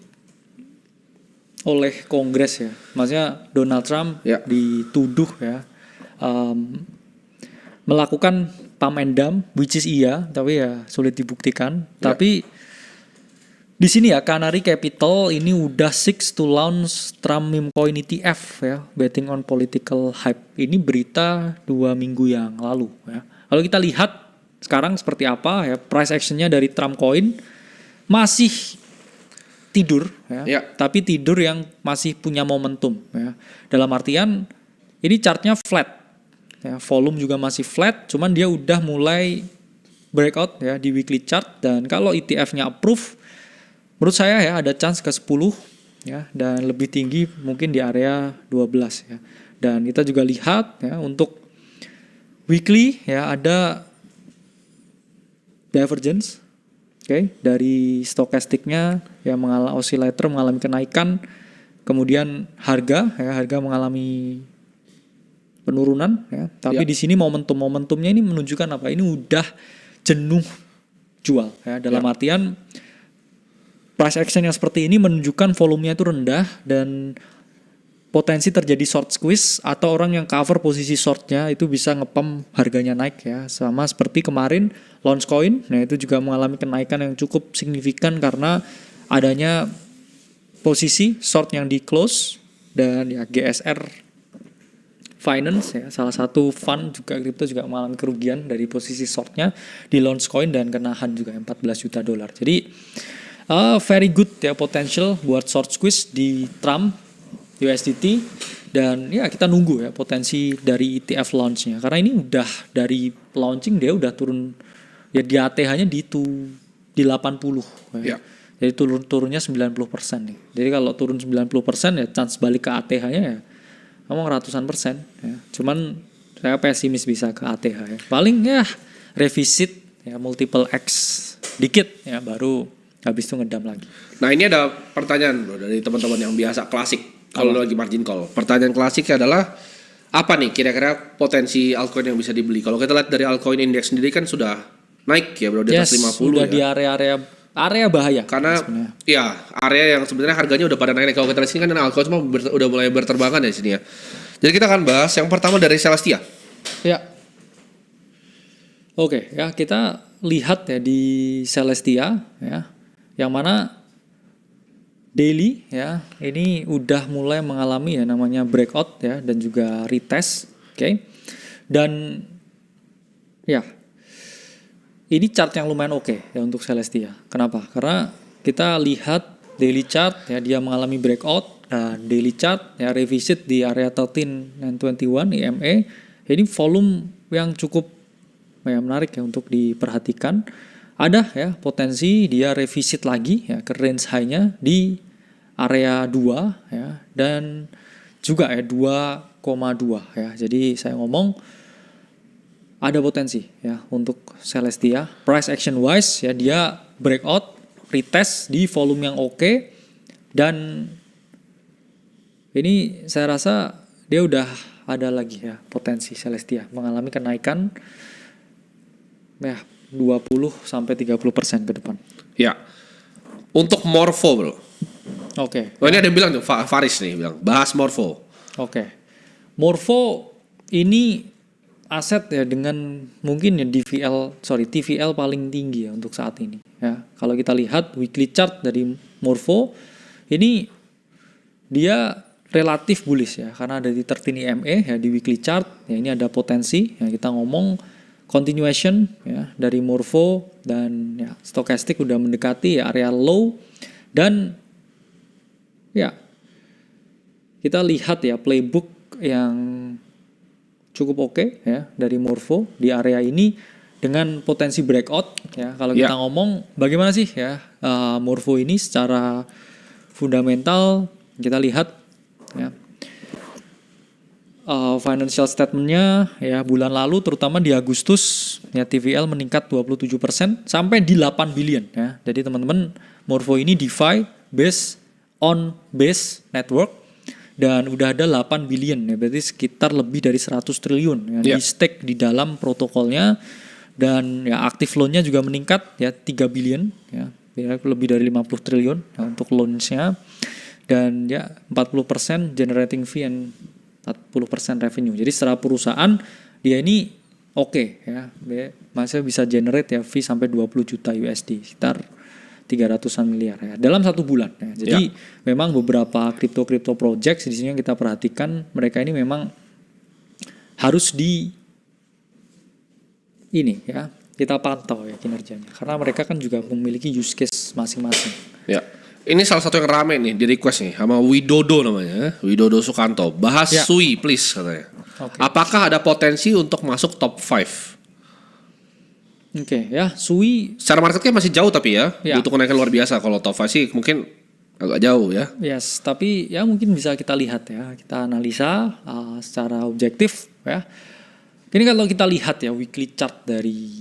oleh Kongres ya, maksudnya Donald Trump dituduh ya melakukan pump and dump, which is tapi ya sulit dibuktikan. Tapi di sini ya Canary Capital ini udah 6 to launch Trump meme coin ETF ya, betting on political hype. Ini berita 2 minggu yang lalu ya. Kalau kita lihat sekarang seperti apa ya, price actionnya dari Trump coin masih tidur ya, tapi tidur yang masih punya momentum ya. Dalam artian ini chartnya flat. Ya, volume juga masih flat, cuman dia udah mulai breakout ya di weekly chart, dan kalau ETF-nya approve, menurut saya ya ada chance ke 10 ya, dan lebih tinggi mungkin di area 12 ya. Dan kita juga lihat ya untuk weekly ya ada divergence dari stokastiknya ya, oscillator mengalami kenaikan, kemudian harga mengalami penurunan ya, tapi di sini momentumnya ini menunjukkan apa? Ini udah jenuh jual ya, dalam artian price action yang seperti ini menunjukkan volumenya itu rendah dan potensi terjadi short squeeze, atau orang yang cover posisi shortnya itu bisa ngepump harganya naik ya, sama seperti kemarin Launchcoin. Nah itu juga mengalami kenaikan yang cukup signifikan karena adanya posisi short yang di close, dan ya GSR Finance ya, salah satu fund juga kripto juga mengalami kerugian dari posisi shortnya di Launchcoin dan kena juga $14 juta. Jadi very good ya potential buat short squeeze di Trump USDT, dan ya kita nunggu ya potensi dari ETF launchnya, karena ini udah dari launching dia udah turun ya, di ATH-nya di 80 ya. Jadi turunnya 90% nih. Jadi kalau turun 90% ya chance balik ke ATH-nya ya ngomong ratusan persen ya. Cuman saya pesimis bisa ke ATH ya. Paling ya revisit ya multiple X dikit ya, baru habis itu ngedam lagi. Nah ini ada pertanyaan bro dari teman-teman yang biasa klasik kalau lagi margin call. Pertanyaan klasiknya adalah apa nih kira-kira potensi altcoin yang bisa dibeli? Kalau kita lihat dari altcoin index sendiri kan sudah naik ya bro, di atas 50 sudah ya. Di area bahaya. Karena ya area yang sebenarnya harganya udah pada naik. Kalau kita lihat sini kan altcoin semua udah mulai berterbangan ya sini ya. Jadi kita akan bahas yang pertama dari Celestia. Ya. Oke, ya kita lihat ya di Celestia ya, yang mana daily ya ini udah mulai mengalami ya namanya breakout ya, dan juga retest, oke. Dan ya ini chart yang lumayan oke ya untuk Celestia. Kenapa? Karena kita lihat daily chart ya, dia mengalami breakout, dan daily chart ya revisit di area 13 dan 21 EMA. Ini volume yang cukup ya menarik ya untuk diperhatikan. Ada ya potensi dia revisit lagi ya ke range high-nya di area 2 ya, dan juga ya 2,2 ya. Jadi saya ngomong ada potensi ya untuk Celestia. Price action wise ya dia breakout, retest di volume yang oke, dan ini saya rasa dia udah ada lagi ya potensi Celestia mengalami kenaikan ya 20-30% ke depan. Ya. Untuk Morpho bro. Oke. Oh, ini ada yang bilang tuh, Faris nih bilang bahas Morpho. Oke. Morpho ini aset ya dengan mungkin ya TVL paling tinggi ya untuk saat ini ya. Kalau kita lihat weekly chart dari Morpho ini dia relatif bullish ya, karena ada di 13 EMA ya di weekly chart ya. Ini ada potensi ya, kita ngomong continuation ya dari Morpho, dan ya stochastic udah mendekati ya area low, dan ya kita lihat ya playbook yang cukup oke ya dari Morpho di area ini dengan potensi breakout ya. Kalau kita ngomong bagaimana sih ya Morpho ini secara fundamental, kita lihat ya financial statementnya ya bulan lalu, terutama di Agustus ya TVL meningkat 27% sampai di 8 billion ya. Jadi teman-teman, Morpho ini DeFi based on base network, dan udah ada 8 billion ya, berarti sekitar lebih dari 100 triliun ya di stake di dalam protokolnya, dan ya active loan-nya juga meningkat ya 3 billion ya, lebih dari 50 triliun ya untuk loans-nya, dan ya 40% generating fee and 40% revenue. Jadi secara perusahaan dia ini oke ya, dia masih bisa generate ya fee sampai 20 juta USD, sekitar 300-an miliar ya dalam satu bulan ya. Jadi memang beberapa crypto project di sini yang kita perhatikan, mereka ini memang harus ini ya kita pantau ya kinerjanya, karena mereka kan juga memiliki use case masing-masing. Ya. Ini salah satu yang rame nih di request nih sama Widodo namanya, Widodo Sukanto. Bahas Sui please katanya. Apakah ada potensi untuk masuk top 5? Oke ya, Sui secara marketnya masih jauh tapi ya butuh kenaikan luar biasa. Kalau top 5 sih mungkin agak jauh ya. Yes, tapi ya mungkin bisa kita lihat ya, kita analisa secara objektif ya. Ini kalau kita lihat ya weekly chart dari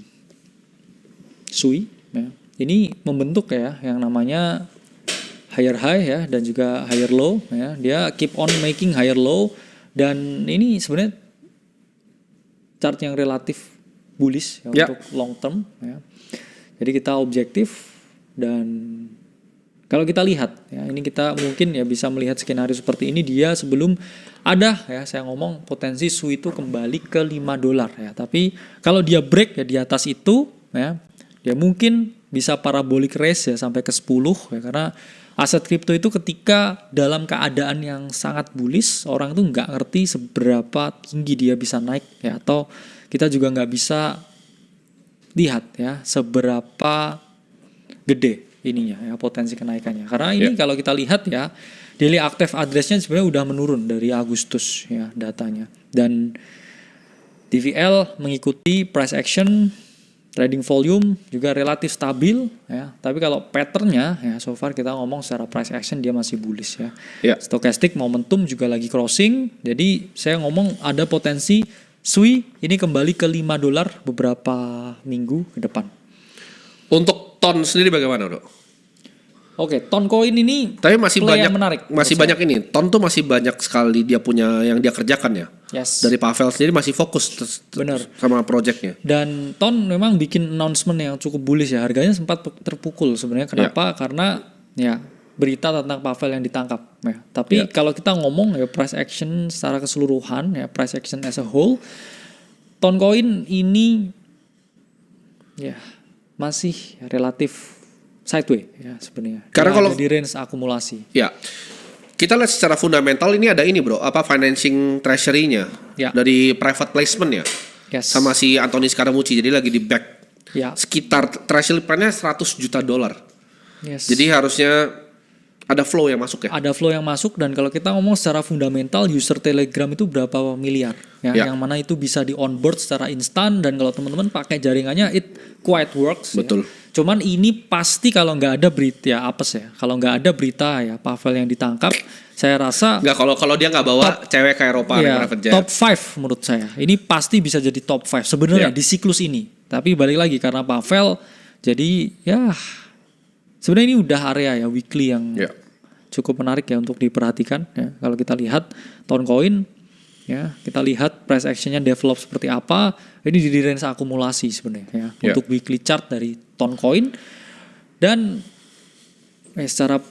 Sui ya, ini membentuk ya yang namanya higher high ya, dan juga higher low ya. Dia keep on making higher low, dan ini sebenarnya chart yang relatif bullish ya untuk long term ya. Jadi kita objektif, dan kalau kita lihat ya, ini kita mungkin ya bisa melihat skenario seperti ini. Dia sebelum ada ya saya ngomong potensi Sui itu kembali ke $5 ya. Tapi kalau dia break ya di atas itu ya, dia mungkin bisa parabolic race ya sampai ke 10 ya, karena aset kripto itu ketika dalam keadaan yang sangat bullish, orang tuh nggak ngerti seberapa tinggi dia bisa naik ya, atau kita juga nggak bisa lihat ya seberapa gede ininya ya, potensi kenaikannya. Karena ini kalau kita lihat ya, daily active address-nya sebenarnya udah menurun dari Agustus ya datanya. Dan TVL mengikuti price action, trading volume juga relatif stabil ya. Tapi kalau pattern-nya ya so far kita ngomong secara price action dia masih bullish ya. Stochastic momentum juga lagi crossing. Jadi saya ngomong ada potensi SWI ini kembali ke $5 beberapa minggu ke depan. Untuk TON sendiri bagaimana, Bro? Oke, TON coin ini Tapi masih play banyak yang menarik. masih banyak ini. TON tuh masih banyak sekali dia punya yang dia kerjakan ya. Yes. Dari Pavel sendiri masih fokus Bener. sama projectnya. Dan TON memang bikin announcement yang cukup bullish ya. Harganya sempat terpukul sebenarnya. Kenapa? Karena ya berita tentang Pavel yang ditangkap ya. Tapi kalau kita ngomong ya price action secara keseluruhan ya, price action as a whole, TON coin ini ya masih relatif sideways ya sebenarnya. Karena kalau di range akumulasi. Ya. Kita lihat secara fundamental ini ada ini, Bro, apa financing treasury-nya dari private placement ya. Yes. Sama si Anthony Scaramucci. Jadi lagi di back. Ya. Sekitar treasury plan-nya $100 juta. Yes. Jadi harusnya ada flow yang masuk ya. Ada flow yang masuk, dan kalau kita ngomong secara fundamental user Telegram itu berapa miliar ya, yang mana itu bisa di onboard secara instan, dan kalau teman-teman pakai jaringannya it quite works. Betul. Ya. Cuman ini pasti kalau nggak ada berita ya apes ya. Kalau nggak ada berita ya Pavel yang ditangkap, saya rasa Nggak, kalau dia nggak bawa cewek ke Eropa ya, private jet. top 5 menurut saya. Ini pasti bisa jadi top 5 sebenarnya di siklus ini. Tapi balik lagi karena Pavel, jadi ya sebenarnya ini udah area ya weekly yang cukup menarik ya untuk diperhatikan ya. Kalau kita lihat TON coin ya, kita lihat price actionnya develop seperti apa. Ini di range akumulasi sebenarnya ya, untuk weekly chart dari TON coin. Dan secara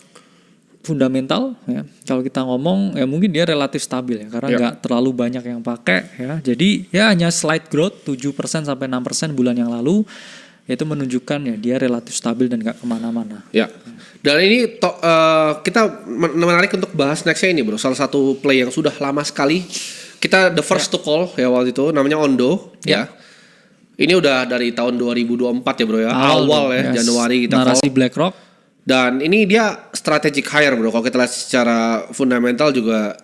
fundamental ya, kalau kita ngomong ya mungkin dia relatif stabil ya, karena nggak terlalu banyak yang pakai ya. Jadi ya hanya slight growth 7% sampai 6% bulan yang lalu. Itu menunjukkan ya dia relatif stabil dan nggak kemana-mana. Ya. Dan ini kita menarik untuk bahas nextnya ini, Bro. Salah satu play yang sudah lama sekali. Kita the first to call ya waktu itu, namanya Ondo ya. Ini udah dari tahun 2024 ya, Bro ya. Awal ya, Januari kita narasi call. BlackRock. Dan ini dia strategic hire, Bro. Kalau kita lihat secara fundamental juga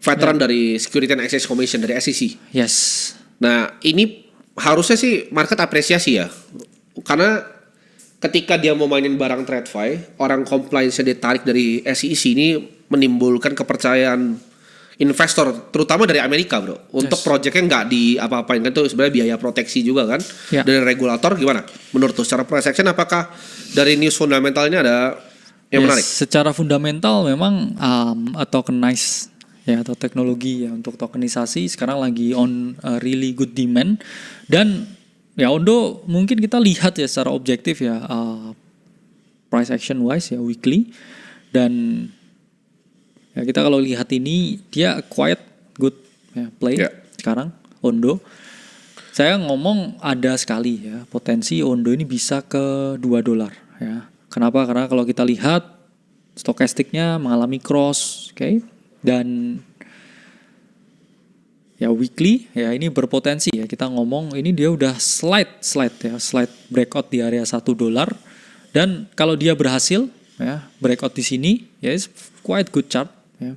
veteran dari Security and Exchange Commission dari SEC. Yes. Nah, ini harusnya sih market apresiasi ya. Karena ketika dia mau mainin barang TradFi, orang compliance-nya ditarik dari SEC ini menimbulkan kepercayaan investor, terutama dari Amerika, Bro. Untuk projectnya nggak di-apa-apain, kan itu sebenarnya biaya proteksi juga kan. Dari regulator gimana? Menurut tuh secara price action apakah dari news fundamental ini ada yang menarik? Secara fundamental memang tokenize ya, atau teknologi ya untuk tokenisasi sekarang lagi on really good demand. Dan ya Ondo mungkin kita lihat ya secara objektif ya, price action wise ya weekly, dan ya kita kalau lihat ini dia quite good ya, play sekarang Ondo. Saya ngomong ada sekali ya potensi Ondo ini bisa ke $2 ya. Kenapa? Karena kalau kita lihat stokastiknya mengalami cross, dan ya weekly ya ini berpotensi ya, kita ngomong ini dia udah slide breakout di area $1, dan kalau dia berhasil ya breakout di sini ya it's quite good chart ya.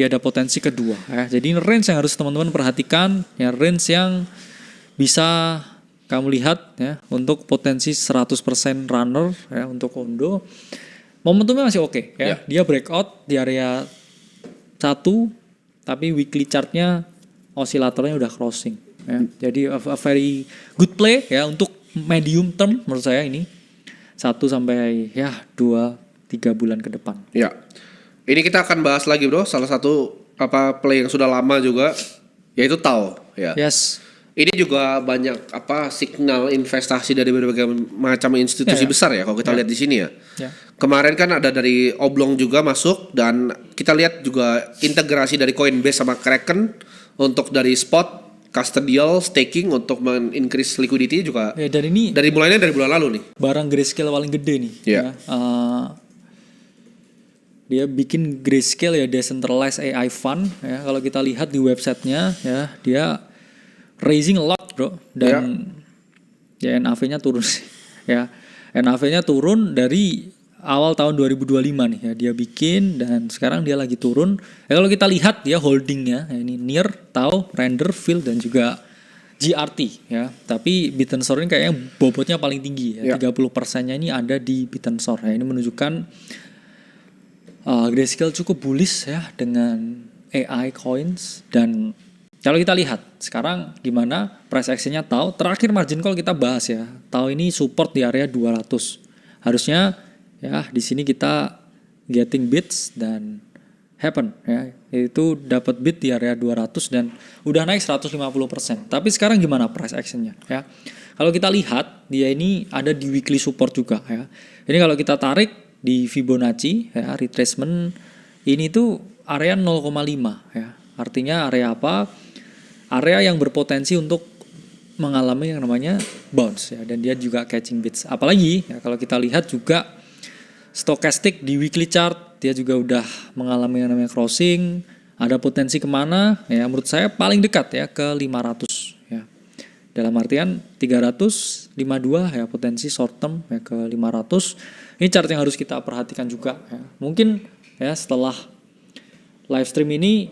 Dia ada potensi kedua ya. Jadi ini range yang harus teman-teman perhatikan ya, range yang bisa kamu lihat ya untuk potensi 100% runner ya untuk Ondo. Momentumnya masih oke ya. Dia breakout di area 1, tapi weekly chartnya osilatornya udah crossing ya. Jadi a very good play ya untuk medium term menurut saya ini 1 sampai ya 2-3 bulan ke depan. Ya. Ini kita akan bahas lagi, Bro. Salah satu play yang sudah lama juga yaitu TAO ya. Yes. Ini juga banyak signal investasi dari berbagai macam institusi besar ya kalau kita lihat di sini ya. Kemarin kan ada dari Oblong juga masuk, dan kita lihat juga integrasi dari Coinbase sama Kraken untuk dari spot, custodial, staking untuk men-increase liquidity juga. Ya, dan ini mulainya dari bulan lalu nih. Barang Grayscale paling gede nih. Ya. Dia bikin Grayscale ya decentralized AI fund ya. Kalau kita lihat di websitenya ya, dia raising a lot, Bro, dan ya NAV-nya turun sih ya. NAV-nya turun dari awal tahun 2025 nih ya, dia bikin dan sekarang dia lagi turun. Ya kalau kita lihat dia holdingnya ya, ini Near, Tau, Render, Field dan juga GRT ya. Tapi Bitensor ini kayaknya bobotnya paling tinggi ya. 30%-nya ini ada di Bitensor ya. Ini menunjukkan Grayscale cukup bullish ya dengan AI coins. Dan kalau kita lihat sekarang gimana price action-nya Tau. Terakhir margin call kita bahas ya. Tau ini support di area 200. Harusnya ya di sini kita getting bids dan happen ya. Itu dapat bid di area 200 dan udah naik 150%. Tapi sekarang gimana price actionnya ya? Kalau kita lihat dia ini ada di weekly support juga ya. Ini kalau kita tarik di Fibonacci ya, retracement ini tuh area 0,5 ya. Artinya area apa? Area yang berpotensi untuk mengalami yang namanya bounce ya, dan dia juga catching bids. Apalagi ya kalau kita lihat juga stochastic di weekly chart dia juga udah mengalami yang namanya crossing, ada potensi kemana ya, menurut saya paling dekat ya ke 500 ya, dalam artian 352 ya potensi short term ya ke 500. Ini chart yang harus kita perhatikan juga ya. Mungkin ya setelah live stream ini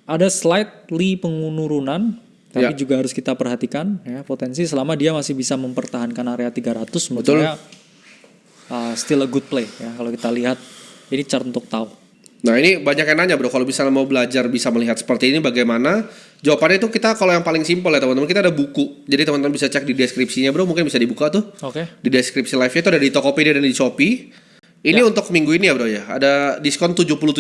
ada slightly penurunan, tapi juga harus kita perhatikan ya potensi selama dia masih bisa mempertahankan area 300 menurut saya still a good play ya kalau kita lihat ini chart untuk tahu. Nah ini banyak yang nanya bro, kalau misalnya mau belajar bisa melihat seperti ini bagaimana? Jawabannya itu kita kalau yang paling simpel ya teman-teman, kita ada buku. Jadi teman-teman bisa cek di deskripsinya bro, mungkin bisa dibuka tuh. Oke. Di deskripsi live-nya itu ada di Tokopedia dan di Shopee. Ini untuk minggu ini ya bro ya, ada diskon 77%.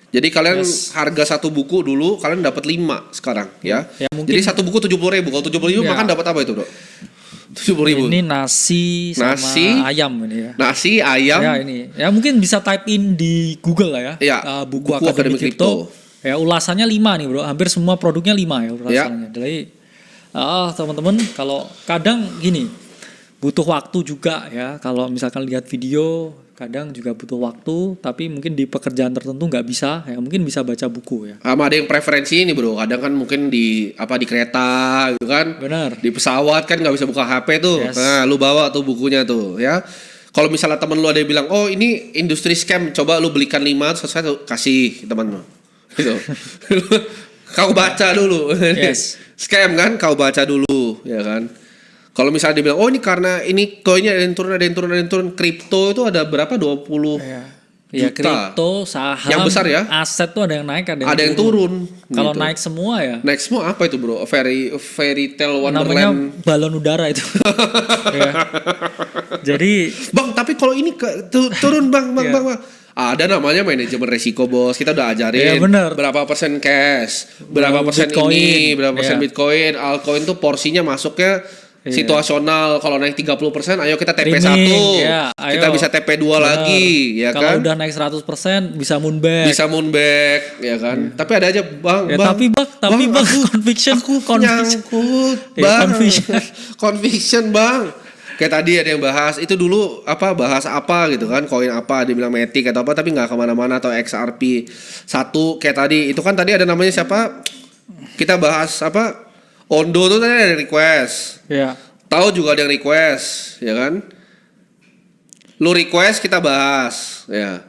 Jadi kalian harga satu buku dulu kalian dapat 5 sekarang ya. Jadi satu buku 70.000. Kalau 70.000 makan dapat apa itu bro? 70.000. Ini nasi sama ayam ini ya. Nasi, ayam. Ya ini. Ya mungkin bisa type in di Google lah ya. Ya, buku Akademi Crypto. Ya ulasannya 5 nih bro. Hampir semua produknya 5 ya ulasannya. Jadi teman-teman kalau kadang gini butuh waktu juga ya. Kalau misalkan lihat video kadang juga butuh waktu, tapi mungkin di pekerjaan tertentu nggak bisa ya, mungkin bisa baca buku ya. Ada yang preferensi ini bro, kadang kan mungkin di kereta gitu kan. Benar. Di pesawat kan nggak bisa buka HP tuh. Nah lu bawa tuh bukunya tuh ya. Kalau misalnya temen lu ada yang bilang, oh ini industri scam, coba lu belikan 5 selesai tuh kasih temen lu gitu. Kau baca dulu. Scam kan, kau baca dulu ya kan. Kalau misalnya dibilang, oh ini karena ini koinnya ada yang turun, kripto itu ada berapa? 20 juta. Ya kripto, saham, yang besar ya. Aset tuh ada yang naik, ada yang turun. Kalau gitu. Naik semua ya. Naik semua apa itu bro? Fairy tale Wonderland. Namanya balon udara itu. Ya. Jadi. Bang, tapi kalau ini turun bang. Ada namanya manajemen resiko bos. Kita udah ajarin berapa persen cash, berapa persen Bitcoin, ini, berapa persen Bitcoin, altcoin tuh porsinya masuknya situasional. Kalau naik 30%, ayo kita TP 1. Kita bisa TP 2 lagi, ya kan? Kalau udah naik 100% bisa moonback. Ya kan? Tapi ada aja, Bang. Tapi bang, conviction. Conviction, Bang. Kayak tadi ada yang bahas, itu dulu bahas apa gitu kan, koin apa, dia bilang Matic atau apa, tapi nggak kemana-mana, atau XRP 1, kayak tadi, itu kan tadi ada namanya siapa, kita bahas Ondo tuh tadi ada yang request. Iya. Tahu juga ada yang request, ya kan? Lu request kita bahas, ya.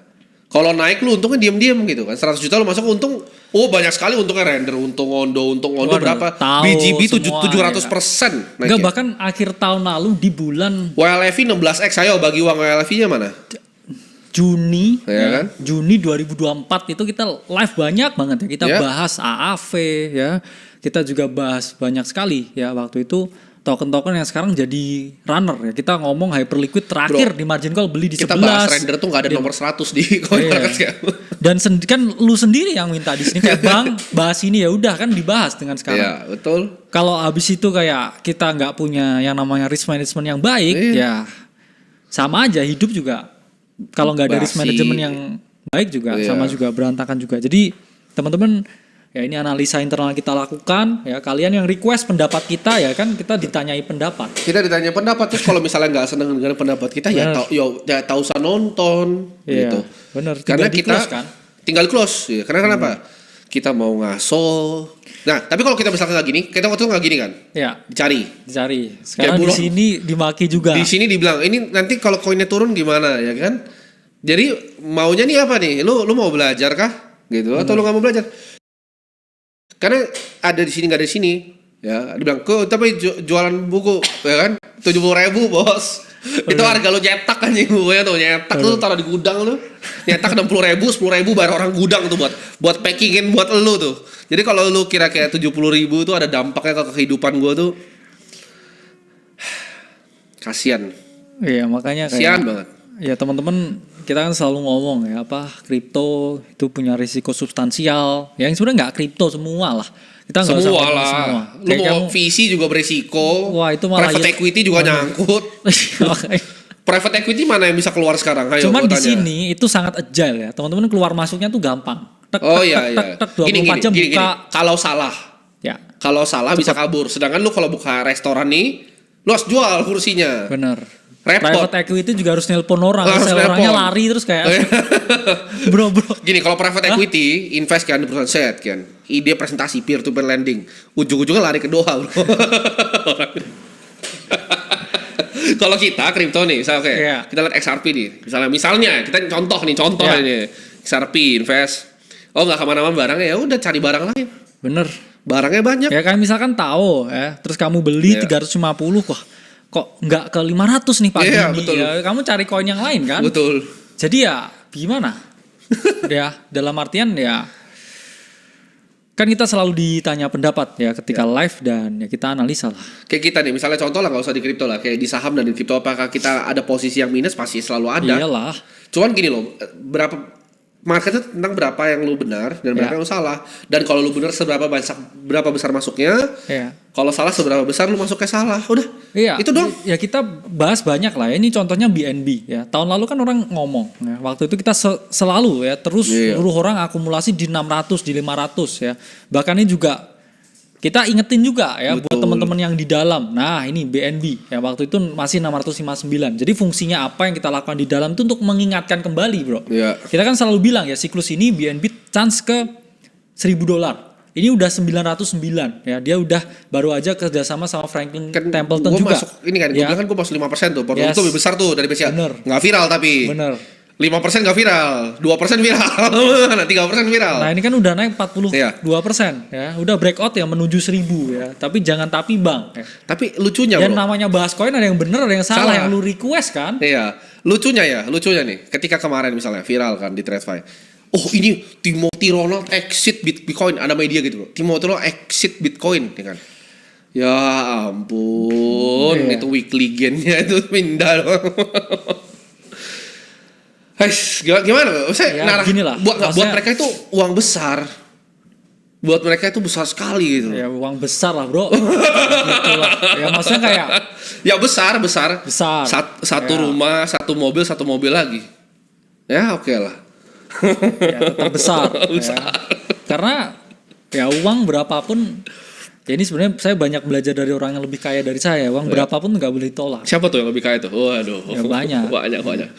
Kalau naik lu untungnya diam-diam gitu kan. 100 juta lu masuk untung, banyak sekali untungnya Render, untung Ondo berapa? BGB 700% naiknya. Enggak, bahkan akhir tahun lalu di bulan YLV 16x, ayo bagi uang YLV-nya mana? Juni, ya kan? Juni 2024 itu kita live banyak banget ya. Kita bahas AAV ya. Kita juga bahas banyak sekali ya waktu itu token-token yang sekarang jadi runner ya. Kita ngomong Hyperliquid terakhir di margin call beli di 11. Kita bahas Render tuh gak ada nomor 100 di coin market cap. Dan kan lu sendiri yang minta di sini kayak Bang bahas ini, ya udah kan dibahas dengan sekarang. Iya, betul. Kalau habis itu kayak kita nggak punya yang namanya risk management yang baik, ya sama aja hidup juga. Kalau nggak ada risk management yang baik juga sama juga berantakan juga. Jadi teman-teman, ya ini analisa internal kita lakukan ya. Kalian yang request pendapat kita ya kan, kita ditanyai pendapat. Kita ditanya pendapat, terus kalau misalnya nggak seneng dengan pendapat kita ya tahu usah nonton gitu. Benar. Karena kita tinggal close ya. Karena kenapa? kita mau ngaso. Nah, tapi kalau kita misalkan nggak gini, kita waktu itu nggak gini kan? Ya, Dicari. Sekarang di sini dimaki juga. Di sini dibilang, ini nanti kalau koinnya turun gimana ya kan? Jadi maunya nih apa nih? Lu mau belajar kah? Gitu atau lu nggak mau belajar? Karena ada di sini nggak ada di sini. Ya, dibilang, "Kok tapi jualan buku ya kan? 70.000, Bos." Itu harga lu nyetak kan gue tuh nyetak lu taruh di gudang lu. Nyetak 60.000, 10.000 bayar orang gudang tuh buat packingin buat lu tuh. Jadi kalau lu kira kayak 70.000 tuh ada dampaknya ke kehidupan gue tuh. Kasian. Iya, makanya Kasian kayak banget. ya teman-teman, kita kan selalu ngomong ya apa kripto itu punya risiko substansial. Yang sebenarnya nggak kripto semua lah. Kita nggak usah Semua ngomong lah. semua. Lu mau VC juga berisiko. Wah, itu malah private equity juga nyangkut. Private equity mana yang bisa keluar sekarang? Ayo, Cuman gua di tanya. sini itu sangat agile ya. Teman-teman keluar masuknya tuh gampang. Tek, Oh tek, iya tek, iya. tek, tek, 24 jam Gini. buka. Kalau salah. Ya, Kalau salah bisa kabur. Sedangkan lu kalau buka restoran nih, lu harus jual kursinya. bener. Repot. Private equity juga harus nelpon orang. Harus Orangnya nelpon. lari terus kayak bro. Gini, kalau private equity invest kan di perusahaan set kan. Ide presentasi peer to peer lending. Ujung-ujungnya lari ke Doha, bro. Kalau kita kripto nih, misalnya Iya. kita lihat XRP nih. Misalnya kita contoh Iya. ini. XRP invest. Oh, nggak kemana-mana barangnya, ya udah cari barang lain. Bener. Barangnya banyak. Ya kan misalkan tahu ya, terus kamu beli Iya. 350 kok nggak ke 500 nih pagi Iya, ini. betul. Ya, kamu cari koin yang lain kan? Betul. Jadi ya gimana? Ya dalam artian ya kan kita selalu ditanya pendapat ya ketika live dan ya kita analisa lah. Kayak kita nih, misalnya contoh lah, nggak usah di kripto lah, kayak di saham dan di kripto, apakah kita ada posisi yang minus? Pasti selalu ada. Iyalah. Cuman gini loh, berapa market itu tentang berapa yang lu benar dan berapa Ya. yang lu salah. Dan kalau lu benar berapa besar masuknya, Ya. kalau salah seberapa besar lu masuknya salah. Udah. Iya. Itu dong. Ya kita bahas banyak lah. Ini contohnya BNB ya. Tahun lalu kan orang ngomong. Ya, waktu itu kita selalu ya terus Iya. seluruh orang akumulasi di 600, di 500 ya. Bahkan ini juga kita ingetin juga ya buat Betul. teman-teman yang di dalam. Nah, ini BNB ya waktu itu masih 659. Jadi fungsinya apa yang kita lakukan di dalam itu untuk mengingatkan kembali, Bro. Iya. Kita kan selalu bilang ya siklus ini BNB chance ke $1.000. Ini udah 909 ya. Dia udah baru aja kerjasama sama Franklin Kan Templeton gua juga. masuk ini kan, gue Ya. bilang kan gue masuk 5% tuh. Portfolio Yes. itu lebih besar tuh dari biasanya. Bener. Nggak viral tapi. Bener. 5% nggak viral, 2% viral, 3% viral. Nah ini kan udah naik 42% Iya. ya. Udah breakout ya menuju 1.000 ya. Tapi jangan tapi bang. Ya. Tapi lucunya Dan bro. namanya bahas koin ada yang bener ada yang salah. Salah. Yang lu request kan. Iya, lucunya nih, ketika kemarin misalnya viral kan di TradFi. Oh ini Timothy Ronald exit Bitcoin, ada media gitu loh. Timothy Ronald exit Bitcoin, ya kan? Ya ampun, Iya. itu weekly gain-nya itu pindah loh. Hais, gimana? Saya Ya, gini lah, buat maksudnya- mereka itu uang besar. Buat mereka itu besar sekali gitu. Ya uang besar lah bro. Gitu lah. Ya maksudnya kayak Ya besar. besar. Satu Ya. rumah, satu mobil lagi. Ya oke lah. Ya tetap besar. Ya. Karena ya uang berapapun. Ya ini sebenarnya saya banyak belajar dari orang yang lebih kaya dari saya. Uang berapapun nggak boleh ditolak. Siapa tuh yang lebih kaya tuh? Waduh. Ya, banyak. banyak.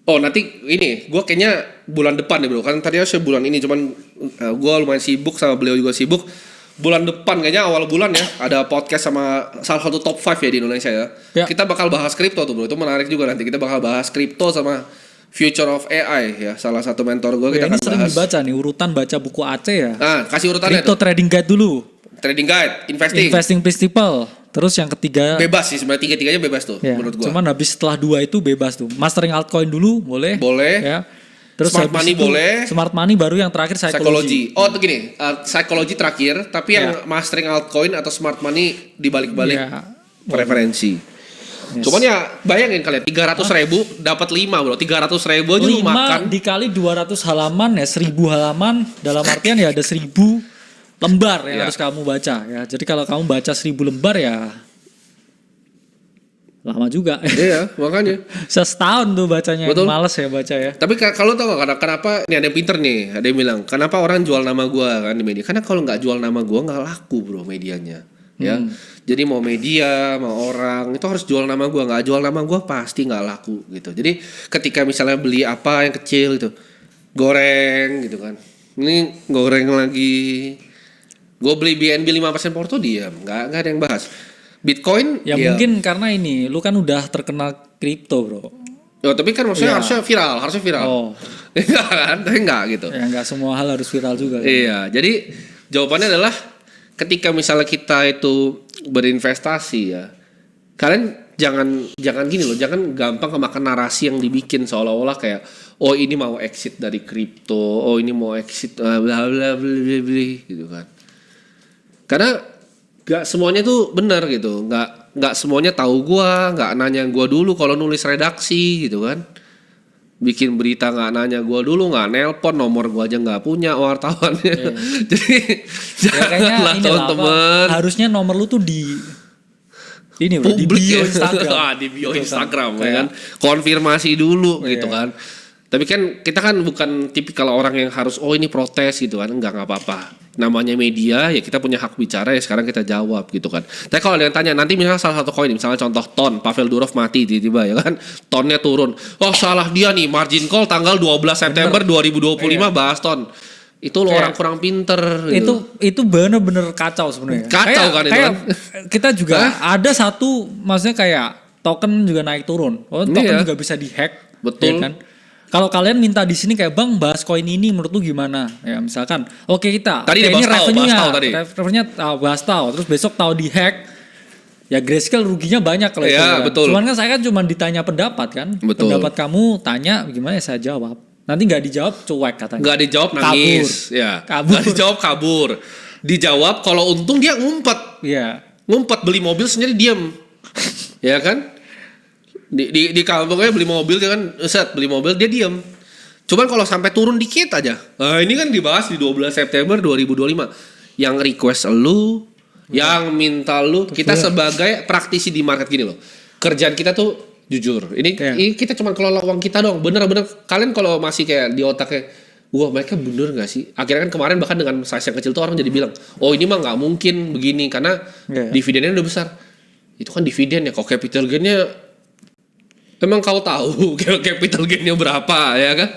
Oh nanti ini, gue kayaknya bulan depan nih bro. Kan tadi saya bulan ini, cuman gue lumayan sibuk sama beliau juga sibuk. Bulan depan kayaknya awal bulan ya, ada podcast sama salah satu top 5 ya di Indonesia ya. Ya. Kita bakal bahas kripto tuh bro. Itu menarik juga nanti. Kita bakal bahas kripto sama future of AI ya. Salah satu mentor gue kita Ya, ini akan sering bahas. dibaca nih urutan baca buku Aceh ya. Nah kasih urutannya Crypto tuh. Trading Guide dulu. Trading guide, Investing Principle. Terus yang ketiga Bebas sih sebenarnya, tiga-tiganya bebas tuh ya, menurut gue. cuman habis setelah 2 itu bebas tuh. Mastering altcoin dulu boleh. Boleh. Ya. Terus Smart habis money itu boleh. Smart money baru yang terakhir psychology. Oh tuh gini, psikologi terakhir, tapi yang Ya. mastering altcoin atau smart money dibalik-balik Ya. preferensi. Yes. Cuman ya bayangin kalian 300.000 dapat 5 bro, 300.000 aja lu 5 makan. dikali 200 halaman ya 1000 halaman dalam artian ya ada 1000 lembar yang Ya. harus kamu baca ya. Jadi kalau kamu baca 1000 lembar ya lama juga. Iya makanya. Setahun tuh bacanya. Betul. Males ya baca ya. Tapi kalau tau gak kenapa? Nih ada yang pinter nih, ada yang bilang kenapa orang jual nama gua kan di media? Karena kalau nggak jual nama gua nggak laku bro medianya. Ya, jadi mau media, mau orang itu harus jual nama gua. Nggak jual nama gua pasti nggak laku gitu. Jadi ketika misalnya beli apa yang kecil gitu, goreng gitu kan, Ini goreng lagi. Gue beli BNB 5% Porto diam, nggak ada yang bahas. Bitcoin Ya mungkin karena ini, lu kan udah terkenal kripto bro. Oh, tapi kan maksudnya harusnya viral. Oh. Enggak kan? Tapi enggak gitu. Ya nggak semua hal harus viral juga. Kan? Iya, jadi jawabannya adalah ketika misalnya kita itu berinvestasi ya, kalian jangan gini loh, jangan gampang kemakan narasi yang dibikin seolah-olah kayak oh ini mau exit dari kripto, oh ini mau exit bla bla bla bla bla gitu kan. Karena gak semuanya tuh benar gitu, nggak semuanya tahu gua, nggak nanya gua dulu kalau nulis redaksi gitu kan. Bikin berita nggak nanya gua dulu, nggak nelpon, nomor gua aja nggak punya wartawannya. Jadi janganlah teman-teman. Harusnya nomor lu tuh di ini bro, di bio Instagram. Di bio Instagram ya kan. Konfirmasi dulu gitu kan. Tapi kan kita kan bukan tipikal orang yang harus oh ini protes gitu kan, enggak apa-apa. Namanya media ya kita punya hak bicara ya sekarang kita jawab gitu kan. Tapi kalau ada yang tanya nanti misalnya salah satu koin misalnya contoh ton Pavel Durov mati tiba-tiba ya kan, tonnya turun. Oh salah dia nih margin call tanggal 12 September 2025 bahas ton. Itu lo orang kurang pinter gitu. Itu bener-bener kacau sebenarnya. Kacau kan itu kan. Kita juga ada satu maksudnya kayak token juga naik turun. Oh token juga bisa dihack. Betul. Ya kan? Kalau kalian minta di sini kayak bang bahas koin ini menurut lu gimana? Ya misalkan, oke kita. Tadi ini revenue-nya, revenue-nya bahas tahu. Terus besok tahu di hack. Ya Grayscale ruginya banyak kalau itu. Ya Kan. betul. Cuman kan saya kan cuma ditanya pendapat kan. Betul. Pendapat kamu tanya gimana ya saya jawab. Nanti nggak dijawab cuek katanya. Nggak dijawab nangis. Kabur. Nggak dijawab kabur. Dijawab kalau untung dia ngumpet. Iya. Ngumpet beli mobil sendiri diem. Ya kan? Di kampungnya beli mobil dia kan beli mobil dia diem. Cuman kalau sampai turun dikit aja. Nah, ini kan dibahas di 12 September 2025. Yang request lu, yang minta lu, kita sebagai praktisi di market gini loh. Kerjaan kita tuh jujur. Ini kita cuma kelola uang kita dong. Bener-bener kalian kalau masih kayak di otaknya wah mereka bener gak sih? Akhirnya kan kemarin bahkan dengan size yang kecil tuh orang jadi bilang oh ini mah gak mungkin begini karena dividennya udah besar. Itu kan dividen ya. Kalau capital gainnya emang kau tahu capital gainnya berapa ya kan?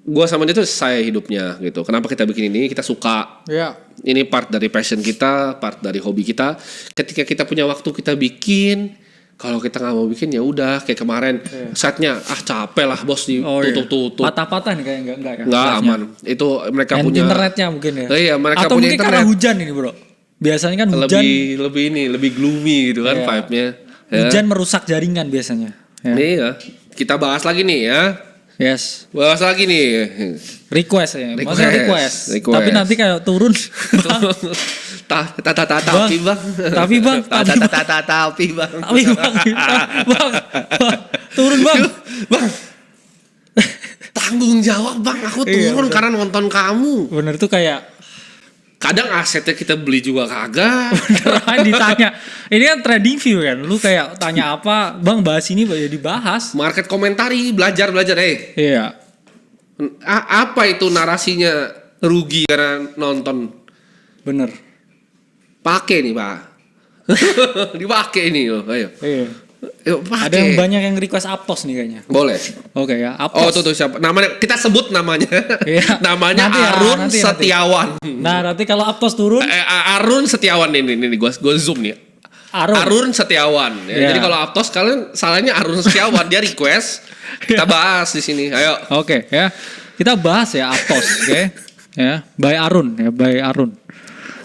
Gua sama dia tuh saya hidupnya gitu. Kenapa kita bikin ini? Kita suka. Iya. Ini part dari passion kita, part dari hobi kita. Ketika kita punya waktu kita bikin. Kalau kita nggak mau bikin ya udah kayak kemarin setnya capek lah bos ditutup. Patah-patah nih kayak enggak ya? Enggak aman. Itu mereka punya internetnya mungkin ya. Iya mereka atau punya mungkin internet. Karena hujan ini bro. Biasanya kan hujan lebih gloomy gitu kan vibe-nya. Hujan merusak jaringan biasanya. Ya. Iya. Kita bahas lagi nih ya. Yes. Bahas lagi nih. Request ya. Maksudnya request. Tapi nanti kayak turun. Tapi bang. Tapi bang. Turun bang. Bang. Tanggung jawab bang. Aku turun karena nonton kamu. Bener tuh kayak. Kadang asetnya kita beli juga kagak. Beneran ditanya. Ini kan trading view kan. Lu kayak tanya apa, bang bahas ini ya dibahas. Market komentari, belajar. Iya. Apa itu narasinya rugi karena nonton? Bener. Pakai nih pak. Dipakai nih loh. Ayo. Iya. Yuk, ada yang banyak yang request Aptos nih kayaknya. Boleh. Oke ya. Aptos. Oh tuh siapa? Namanya kita sebut namanya. Iya. Namanya Arun Setiawan. Nah nanti kalau Aptos turun. Arun Setiawan ini gue zoom nih. Arun Setiawan. Ya. Jadi kalau Aptos kalian salahnya Arun Setiawan dia request. Kita bahas di sini. Ayo. Oke ya. Kita bahas ya Aptos. Oke. Ya. By Arun ya. By Arun.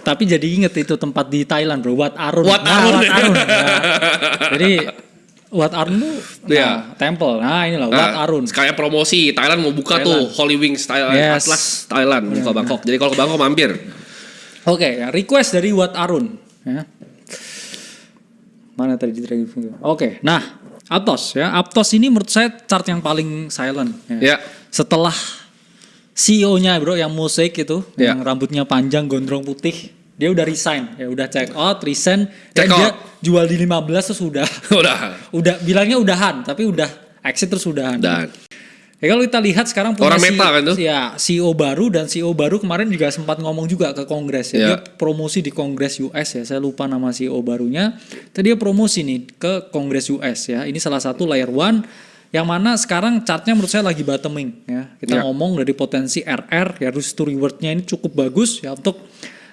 Tapi jadi inget itu tempat di Thailand bro. Wat Arun. Ya. Jadi Wat Arun tuh temple. Nah inilah Wat Arun. Sekalian promosi Thailand mau buka Thailand. Tuh Holy Wings Thailand, Atlas Thailand buka Bangkok. Jadi kalau ke Bangkok mampir. Oke, ya, request dari Wat Arun ya. Mana tadi Oke, nah Aptos ya. Aptos ini menurut saya chart yang paling silent ya. Setelah CEO-nya bro yang Mosaic itu yang rambutnya panjang gondrong putih. Dia udah resign, ya udah check out, resign, dan dia jual di 15 terus udah bilangnya udahan, tapi udah exit terus udahan. Ya kalau kita lihat sekarang punya CEO baru dan CEO baru kemarin juga sempat ngomong juga ke Kongres ya. Dia promosi di Kongres US ya, saya lupa nama CEO barunya. Tadi dia promosi nih ke Kongres US ya. Ini salah satu layer one Yang mana sekarang chartnya menurut saya lagi bottoming ya. Kita ngomong dari potensi RR ya, risk to rewardnya ini cukup bagus ya. Untuk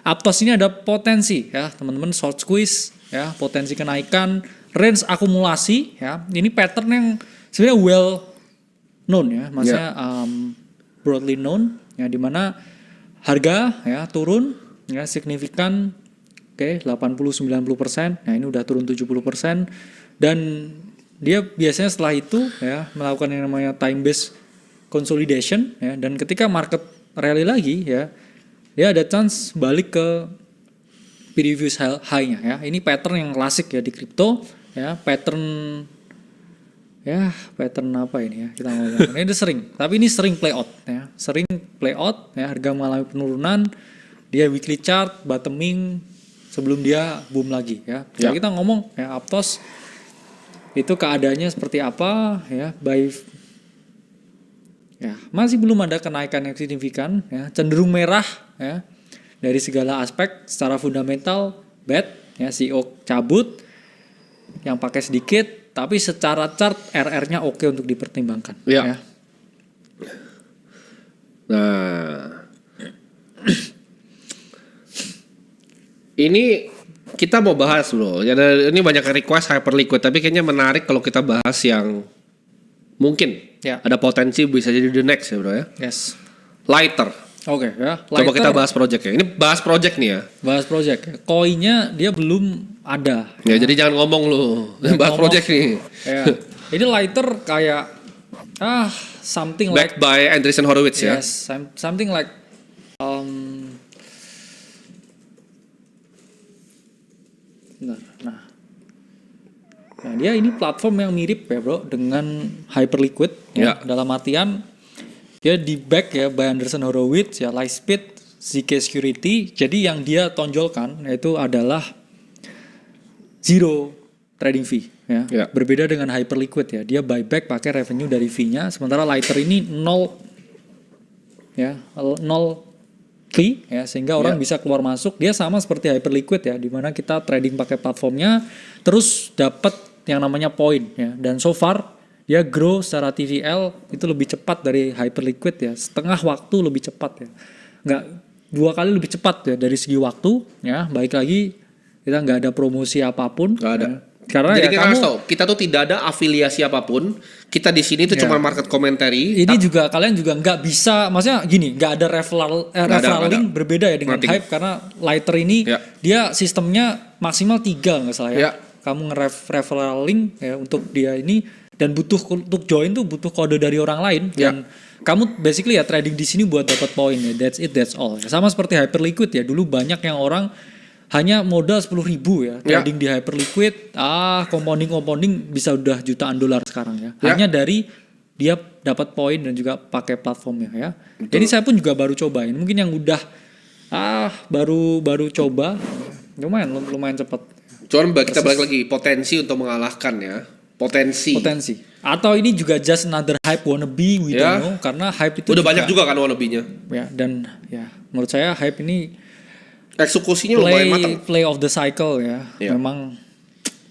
Aptos ini ada potensi ya teman-teman, short squeeze ya, potensi kenaikan, range akumulasi ya. Ini pattern yang sebenarnya well known ya, maksudnya broadly known ya, dimana harga ya turun ya signifikan, 80-90%. Nah ini udah turun 70%, dan dia biasanya setelah itu ya melakukan yang namanya time based consolidation ya, dan ketika market rally lagi ya, dia ada chance balik ke previous high-nya ya. Ini pattern yang klasik ya di kripto ya, pattern apa ini ya kita ngomong. Ini sering, tapi ini sering play out ya, harga mengalami penurunan, dia weekly chart bottoming sebelum dia boom lagi ya. Jadi kita ngomong ya Aptos itu keadaannya seperti apa ya, masih belum ada kenaikan yang signifikan ya, cenderung merah ya dari segala aspek. Secara fundamental bad ya, CEO cabut, yang pakai sedikit, tapi secara chart RR-nya oke untuk dipertimbangkan ya. Nah, ini kita mau bahas bro. Ini banyak request hyperliquid, tapi kayaknya menarik kalau kita bahas yang mungkin ada potensi bisa jadi the next ya bro ya. Yes. Lighter. Oke ya. Coba kita bahas project ya. Ini bahas project nih ya. Bahas project ya. Koinnya dia belum ada. Ya jadi jangan ngomong lu. Bahas project nih. Ya. Ini lighter kayak something backed by Andreessen Horowitz ya. Yes, something like Nah, dia ini platform yang mirip ya bro dengan Hyperliquid ya. Dalam artian dia di back ya by Andreessen Horowitz ya, Lightspeed, ZK Security. Jadi yang dia tonjolkan yaitu adalah zero trading fee ya. Berbeda dengan Hyperliquid ya, dia buyback pakai revenue dari fee-nya, sementara Lighter ini nol fee ya, sehingga orang bisa keluar masuk. Dia sama seperti Hyperliquid ya, di mana kita trading pakai platformnya terus dapat yang namanya poin ya. Dan so far dia grow secara TVL itu lebih cepat dari Hyperliquid ya, setengah waktu lebih cepat ya, nggak 2 kali lebih cepat ya dari segi waktu ya. Baik lagi kita nggak ada promosi apapun, nggak ada. Ya. Karena jadi ya kita tuh tidak ada afiliasi apapun. Kita di sini tuh cuma market commentary. Ini juga kalian juga nggak bisa, maksudnya gini, nggak ada referral link, berbeda ya dengan Hype, karena Lighter ini dia sistemnya maksimal 3 nggak salah ya. Kamu nge-referral link ya untuk dia ini, dan butuh untuk join tuh butuh kode dari orang lain, dan kamu basically ya trading di sini buat dapat poin ya. That's it, that's all. Sama seperti Hyperliquid ya, dulu banyak yang orang hanya modal 10.000 ya trading di Hyperliquid, compounding bisa udah jutaan dolar sekarang ya. Hanya dari dia dapat poin dan juga pakai platformnya ya. Betul. Jadi saya pun juga baru cobain. Mungkin yang udah baru coba lumayan cepat. Cuman kita balik lagi, potensi untuk mengalahkan ya. Potensi. Atau ini juga just another hype wannabe, we don't know, karena hype itu juga udah banyak juga kan wannabe-nya. Ya, dan ya menurut saya hype ini eksekusinya lumayan matang. Play of the cycle ya. Memang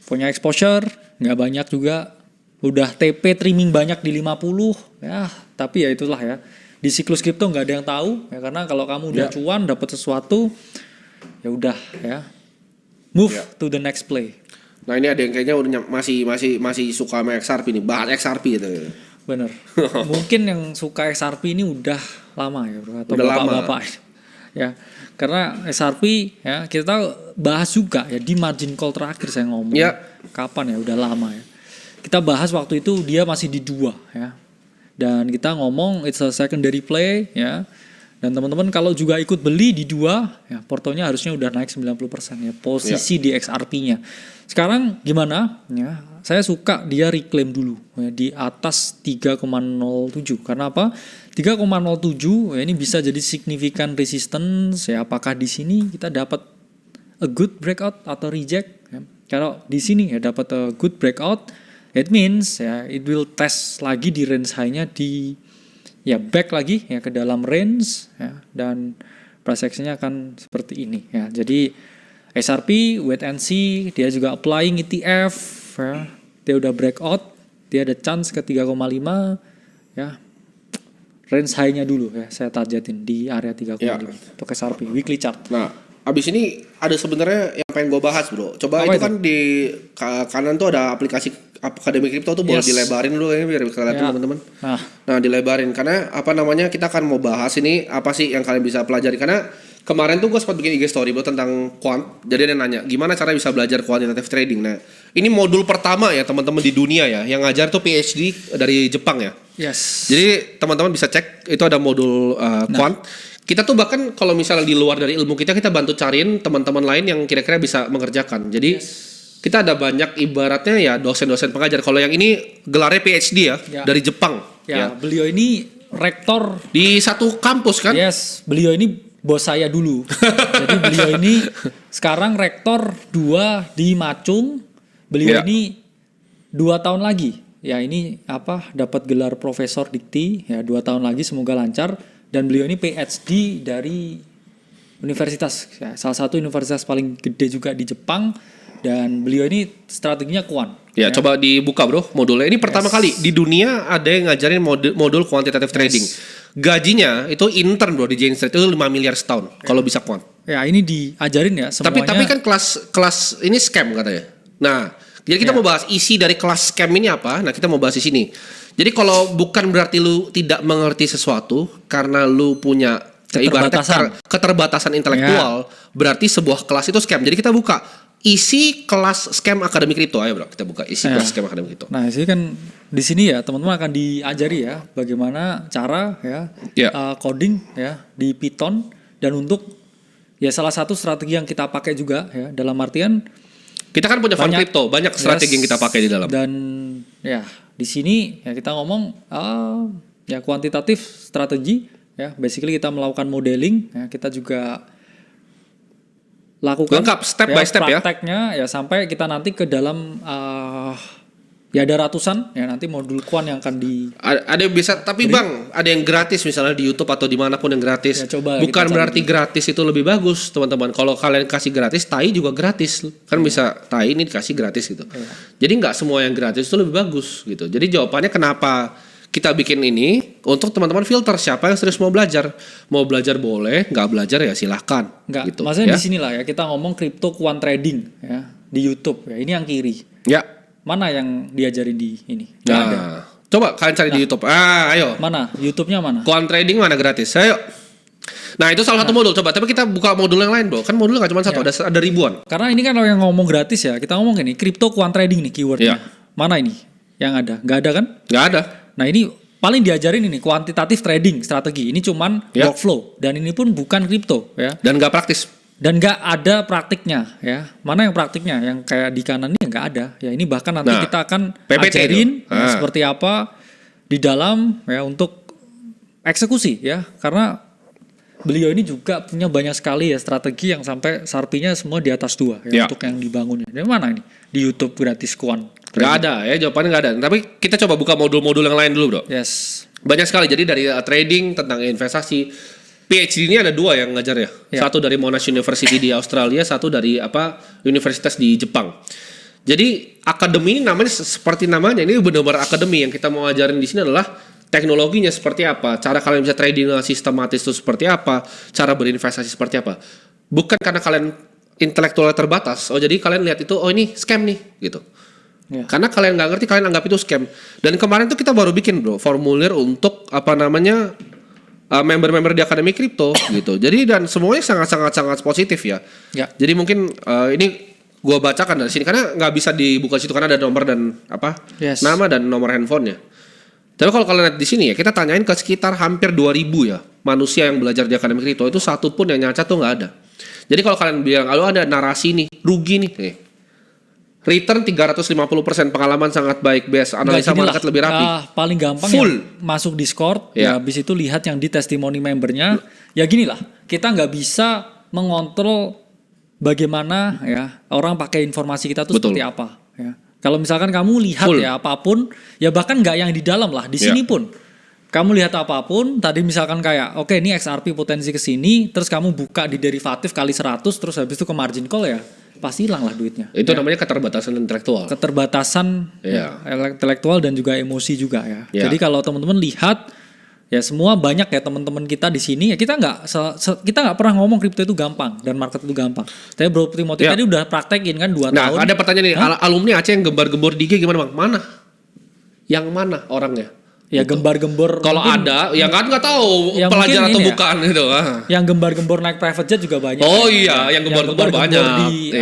punya exposure nggak banyak juga. Udah TP trimming banyak di 50 ya, tapi ya itulah ya. Di siklus kripto nggak ada yang tahu ya, karena kalau kamu udah cuan dapat sesuatu ya udah ya. Move to the next play. Nah, ini ada yang kayaknya udah masih suka sama XRP nih, bahas XRP gitu. Bener. Mungkin yang suka XRP ini udah lama ya bro, atau bapak-bapak ya. Karena XRP ya kita bahas juga ya di margin call terakhir saya ngomong. Kapan ya, udah lama ya. Kita bahas waktu itu dia masih di 2 ya. Dan kita ngomong it's a secondary play ya. Dan teman-teman kalau juga ikut beli di 2 ya, portonya harusnya udah naik 90% ya posisi di XRP-nya. Sekarang gimana ya? Saya suka dia reclaim dulu ya, di atas 3,07. Karena apa? 3,07 ya, ini bisa jadi significant resistance ya. Apakah di sini kita dapat a good breakout atau reject ya? Kalau di sini ya dapat a good breakout, it means ya it will test lagi di range high-nya, di back lagi ya ke dalam range ya, dan price action-nya akan seperti ini ya. Jadi XRP wait and see, dia juga applying ETF ya. Dia udah breakout dia ada chance ke 3,5 ya. Range high-nya dulu ya saya targetin di area 3,5 untuk SRP weekly chart. Nah, abis ini ada sebenarnya yang pengen gue bahas bro. Coba Apa itu kan di kanan tuh ada aplikasi Akademi Kripto tuh boleh dilebarin dulu ya biar kalian teman-teman. Nah dilebarin karena apa namanya kita akan mau bahas ini apa sih yang kalian bisa pelajari karena kemarin tuh gue sempat bikin IG story bro tentang quant. Jadi ada yang nanya gimana cara bisa belajar quantitative trading. Nah ini modul pertama ya teman-teman di dunia ya yang ngajar tuh PhD dari Jepang ya. Yes. Jadi teman-teman bisa cek itu ada modul quant. Kita tuh bahkan kalau misalnya di luar dari ilmu kita bantu cariin teman-teman lain yang kira-kira bisa mengerjakan. Jadi kita ada banyak ibaratnya ya dosen-dosen pengajar. Kalau yang ini gelarnya PhD ya dari Jepang. Ya, beliau ini rektor di satu kampus kan? Yes, beliau ini bos saya dulu. Jadi beliau ini sekarang rektor 2 di Macung. Beliau ini 2 tahun lagi. Ya ini dapat gelar profesor dikti ya 2 tahun lagi semoga lancar dan beliau ini PhD dari universitas ya, salah satu universitas paling gede juga di Jepang dan beliau ini strateginya quant. Ya, coba dibuka bro modulnya. Ini pertama kali di dunia ada yang ngajarin modul quantitative trading. Gajinya itu intern bro di Jane Street itu 5 miliar setahun kalau bisa quant. Ya ini diajarin ya semuanya. Tapi kan kelas ini scam katanya. Nah, jadi kita mau bahas isi dari kelas scam ini apa? Nah, kita mau bahas di sini. Jadi kalau bukan berarti lu tidak mengerti sesuatu karena lu punya keterbatasan intelektual, berarti sebuah kelas itu scam. Jadi kita buka isi kelas scam Akademi Kripto. Ayo bro, kita buka isi kelas scam Akademi Kripto. Nah, ini kan di sini ya teman-teman akan diajari ya bagaimana cara coding ya di Python dan untuk ya salah satu strategi yang kita pakai juga ya dalam artian kita kan punya fund crypto, banyak strategi yang kita pakai di dalam. Dan ya di sini ya kita ngomong ya kuantitatif strategi ya basically kita melakukan modeling ya kita juga lakukan lengkap step by step prakteknya ya sampai kita nanti ke dalam ya ada ratusan ya nanti modul quant yang akan ada yang bisa tapi bang ada yang gratis misalnya di YouTube atau dimanapun yang gratis ya, bukan berarti gratis itu lebih bagus teman-teman. Kalau kalian kasih gratis tai juga gratis kan bisa tai ini dikasih gratis gitu jadi nggak semua yang gratis itu lebih bagus gitu. Jadi jawabannya kenapa kita bikin ini untuk teman-teman filter siapa yang serius mau belajar boleh, nggak belajar ya silahkan. Nggak, gitu, maksudnya di sinilah ya kita ngomong crypto quant trading ya di YouTube ya ini yang kiri. Ya. Mana yang diajarin di ini? Nggak ada. Coba kalian cari di YouTube. Ayo. Mana? YouTube-nya mana? Quant trading mana gratis? Ayo. Nah itu salah satu modul. Coba tapi kita buka modul yang lain bro. Kan modul nggak cuma satu, ada ribuan. Karena ini kan kalau yang ngomong gratis ya kita ngomong ini crypto quant trading nih keywordnya. Mana ini? Yang ada? Nggak ada kan? Nggak ada. Nah ini paling diajarin ini kuantitatif trading strategi. Ini cuman workflow dan ini pun bukan kripto ya. Dan nggak praktis. Dan nggak ada praktiknya ya. Mana yang praktiknya? Yang kayak di kanan ini nggak ada. Ya ini bahkan nanti kita akan ajarin ya, seperti apa di dalam ya untuk eksekusi ya. Karena beliau ini juga punya banyak sekali ya strategi yang sampai SARP-nya semua di atas 2 ya, untuk yang dibangunnya. Dari mana ini? Di YouTube gratis quant. Nggak ada ya, jawabannya nggak ada. Tapi kita coba buka modul-modul yang lain dulu bro. Yes. Banyak sekali. Jadi dari trading tentang investasi. PhD ini ada 2 yang ngajar ya. Satu dari Monash University di Australia, satu dari universitas di Jepang. Jadi akademi ini namanya seperti namanya ini benar-benar akademi. Yang kita mau ajarin di sini adalah teknologinya seperti apa, cara kalian bisa trading sistematis itu seperti apa, cara berinvestasi seperti apa. Bukan karena kalian intelektualnya terbatas. Oh jadi kalian lihat itu, oh ini scam nih gitu. Karena kalian nggak ngerti, kalian anggap itu scam. Dan kemarin tuh kita baru bikin bro formulir untuk member-member di Akademi Kripto gitu. Jadi dan semuanya sangat positif ya. Jadi mungkin ini gua bacakan dari sini karena nggak bisa dibuka situ karena ada nomor dan nama dan nomor handphonenya. Tapi kalau kalian lihat di sini ya kita tanyain ke sekitar hampir 2.000 ya manusia yang belajar di Akademi Kripto itu satu pun yang nyacat tuh nggak ada. Jadi kalau kalian bilang kalau ada narasi nih rugi nih. Return 350%, pengalaman sangat baik, best, analisa market lebih rapi. Paling gampang full. Ya, masuk Discord, ya habis itu lihat yang di testimoni membernya. Ya gini lah, kita nggak bisa mengontrol bagaimana ya orang pakai informasi kita tuh seperti apa. Ya. Kalau misalkan kamu lihat ya apapun, ya bahkan nggak yang di dalam lah, di sini pun. Kamu lihat apapun, tadi misalkan kayak, oke ini XRP potensi ke sini, terus kamu buka di derivatif kali 100, terus habis itu ke margin call ya. pasti hilang lah duitnya. Itu namanya keterbatasan intelektual. Keterbatasan intelektual dan juga emosi juga ya. Ya. Jadi kalau teman-teman lihat ya semua banyak ya teman-teman kita di sini ya kita nggak pernah ngomong kripto itu gampang dan market itu gampang. Tapi Bro Timothy tadi udah praktekin kan 2 tahun. Nah, ada pertanyaan nih, alumni Aceh yang gembar-gembor di IG gimana Bang? Mana? Yang mana orangnya? Ya gembar-gembor. Kalau ada, ya kan nggak tahu yang pelajar atau ya, bukan gitu. Yang gembar-gembor naik private jet juga banyak. Oh iya, yang gembar-gembor banyak. Di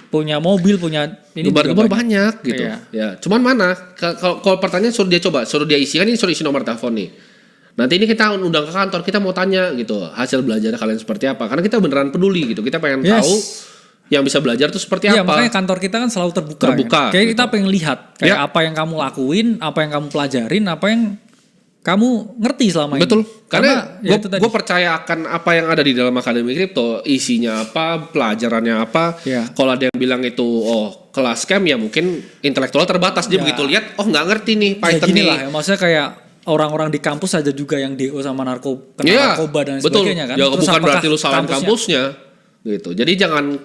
punya mobil, punya ini gembar-gembor banyak gitu. Iya. Ya, cuman mana? Kalau pertanyaan suruh dia isi kan, ini suruh isi nomor telepon nih. Nanti ini kita undang ke kantor, kita mau tanya gitu hasil belajar kalian seperti apa. Karena kita beneran peduli gitu. Kita pengen tahu yang bisa belajar itu seperti apa. Iya, makanya kantor kita kan selalu terbuka. Kan? Kayak kita pengen lihat kayak apa yang kamu lakuin, apa yang kamu pelajarin, apa yang kamu ngerti selama ini. Betul. Karena gue ya percaya akan apa yang ada di dalam Akademi Kripto, isinya apa, pelajarannya apa. Kalau ada yang bilang itu kelas scam ya mungkin intelektual terbatas. Dia begitu lihat nggak ngerti nih Python gini nih. Lah, maksudnya kayak orang-orang di kampus aja juga yang DO sama narkoba dan sebagainya kan. Ya bukan berarti lu salahin kampusnya gitu. Jadi jangan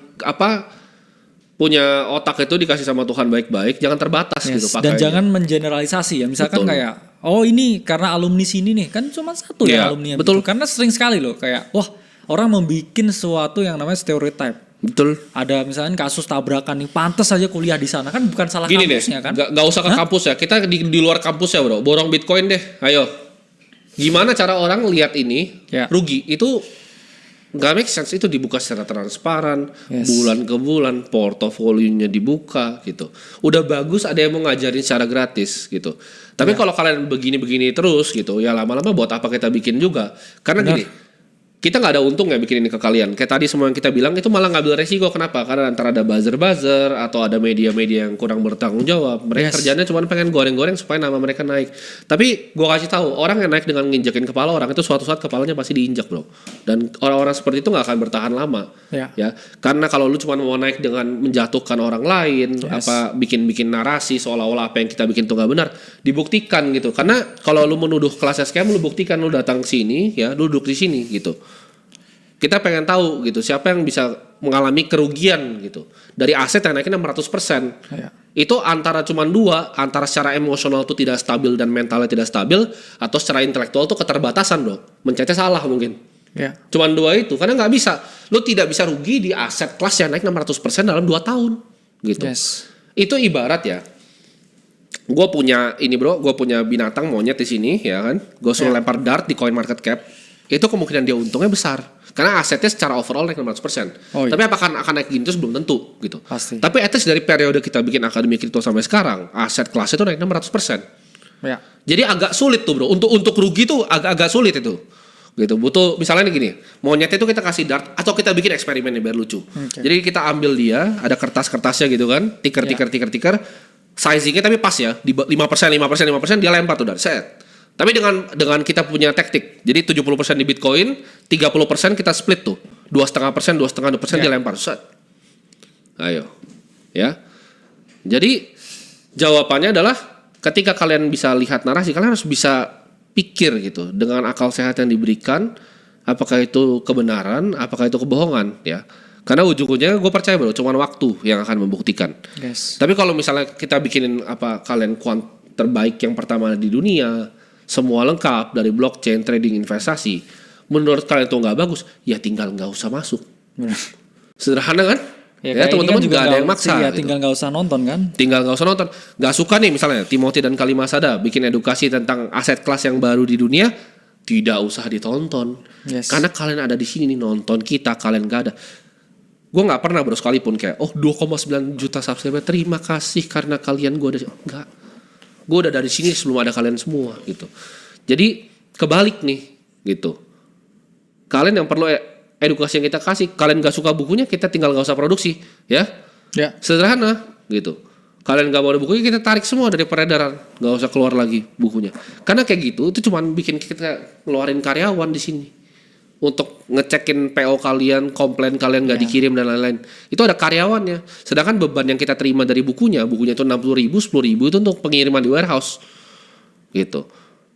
punya otak itu dikasih sama Tuhan baik-baik, jangan terbatas gitu pakainya. Dan jangan mengeneralisasi ya. Misalkan kayak ini karena alumni sini nih, kan cuma satu ya alumni. Betul. Karena sering sekali loh kayak orang membuat sesuatu yang namanya stereotype. Betul. Ada misalnya kasus tabrakan nih, pantas aja kuliah di sana, kan bukan salah kampusnya kan. Gak usah ke kampus ya. Kita di luar kampus ya, Bro. Borong Bitcoin deh. Ayo. Gimana cara orang lihat ini rugi? Itu gak make sense. Itu dibuka secara transparan, bulan ke bulan, portofolionya dibuka gitu. Udah bagus ada yang mau ngajarin secara gratis gitu. Tapi kalau kalian begini-begini terus gitu, ya lama-lama buat apa kita bikin juga? Karena gini, kita nggak ada untung ya bikin ini ke kalian. Kayak tadi semua yang kita bilang itu malah ngambil resiko. Kenapa? Karena antara ada buzzer atau ada media-media yang kurang bertanggung jawab. Mereka kerjanya cuma pengen goreng-goreng supaya nama mereka naik. Tapi gue kasih tahu, orang yang naik dengan nginjekin kepala orang itu suatu saat kepalanya pasti diinjak, Bro. Dan orang-orang seperti itu nggak akan bertahan lama. Ya. Karena kalau lu cuma mau naik dengan menjatuhkan orang lain, bikin narasi seolah-olah apa yang kita bikin itu nggak benar, dibuktikan gitu. Karena kalau lu menuduh kelasnya scam, lu buktikan lu datang sini, ya, lu duduk di sini gitu. Kita pengen tahu gitu siapa yang bisa mengalami kerugian gitu dari aset yang naiknya 600%. Itu antara cuman dua, antara secara emosional tuh tidak stabil dan mentalnya tidak stabil, atau secara intelektual tuh keterbatasan, Bro. Mencetnya salah mungkin. Cuman dua itu, karena nggak bisa, lu tidak bisa rugi di aset kelas yang naik 600% dalam 2 tahun gitu. Itu ibarat ya, gue punya ini, Bro, gue punya binatang monyet di sini ya kan, gue suruh lempar dart di coin market cap, itu kemungkinan dia untungnya besar. Karena asetnya secara overall naik 600%. Tapi apakah akan naik gini terus belum tentu gitu. Pasti. Tapi at least dari periode kita bikin Akademi Kripto sampai sekarang, aset kelas itu naik 600%. Jadi agak sulit tuh, Bro. Untuk rugi tuh agak sulit itu. Gitu. Butuh misalnya nih gini, monyetnya itu kita kasih dart atau kita bikin eksperimen biar lucu. Jadi kita ambil dia, ada kertas-kertasnya gitu kan, tiker. Sizingnya tapi pas ya, di 5%, dia lempar tuh dart. Set. Tapi dengan kita punya taktik. Jadi 70% di Bitcoin, 30% kita split tuh. 2,5%, 2,5% dia lempar. Set. Ayo. Ya. Jadi jawabannya adalah ketika kalian bisa lihat narasi, kalian harus bisa pikir gitu dengan akal sehat yang diberikan, apakah itu kebenaran, apakah itu kebohongan, ya. Karena ujung-ujungnya gue percaya, Bro, cuma waktu yang akan membuktikan. Tapi kalau misalnya kita bikinin kalian quant terbaik yang pertama di dunia, semua lengkap dari blockchain, trading, investasi, menurut kalian itu nggak bagus, ya tinggal nggak usah masuk. Sederhana kan? Ya teman-teman juga ada yang maksa. Gitu. Tinggal nggak usah nonton kan? Tinggal nggak usah nonton. Nggak suka nih misalnya Timothy dan Kalimasada bikin edukasi tentang aset kelas yang baru di dunia, tidak usah ditonton. Karena kalian ada di sini nih nonton kita, kalian nggak ada. Gue nggak pernah, Bro, sekalipun kayak 2,9 juta subscriber, terima kasih karena kalian gue ada. Enggak. Gue udah dari sini sebelum ada kalian semua gitu. Jadi kebalik nih gitu. Kalian yang perlu edukasi yang kita kasih. Kalian gak suka bukunya, kita tinggal gak usah produksi, ya. Sederhana gitu. Kalian gak mau ada bukunya, kita tarik semua dari peredaran, gak usah keluar lagi bukunya. Karena kayak gitu, itu cuma bikin kita ngeluarin karyawan di sini untuk ngecekin PO kalian, komplain kalian gak dikirim dan lain-lain. Itu ada karyawannya. Sedangkan beban yang kita terima dari bukunya itu 60.000, 10.000 itu untuk pengiriman di warehouse. Gitu.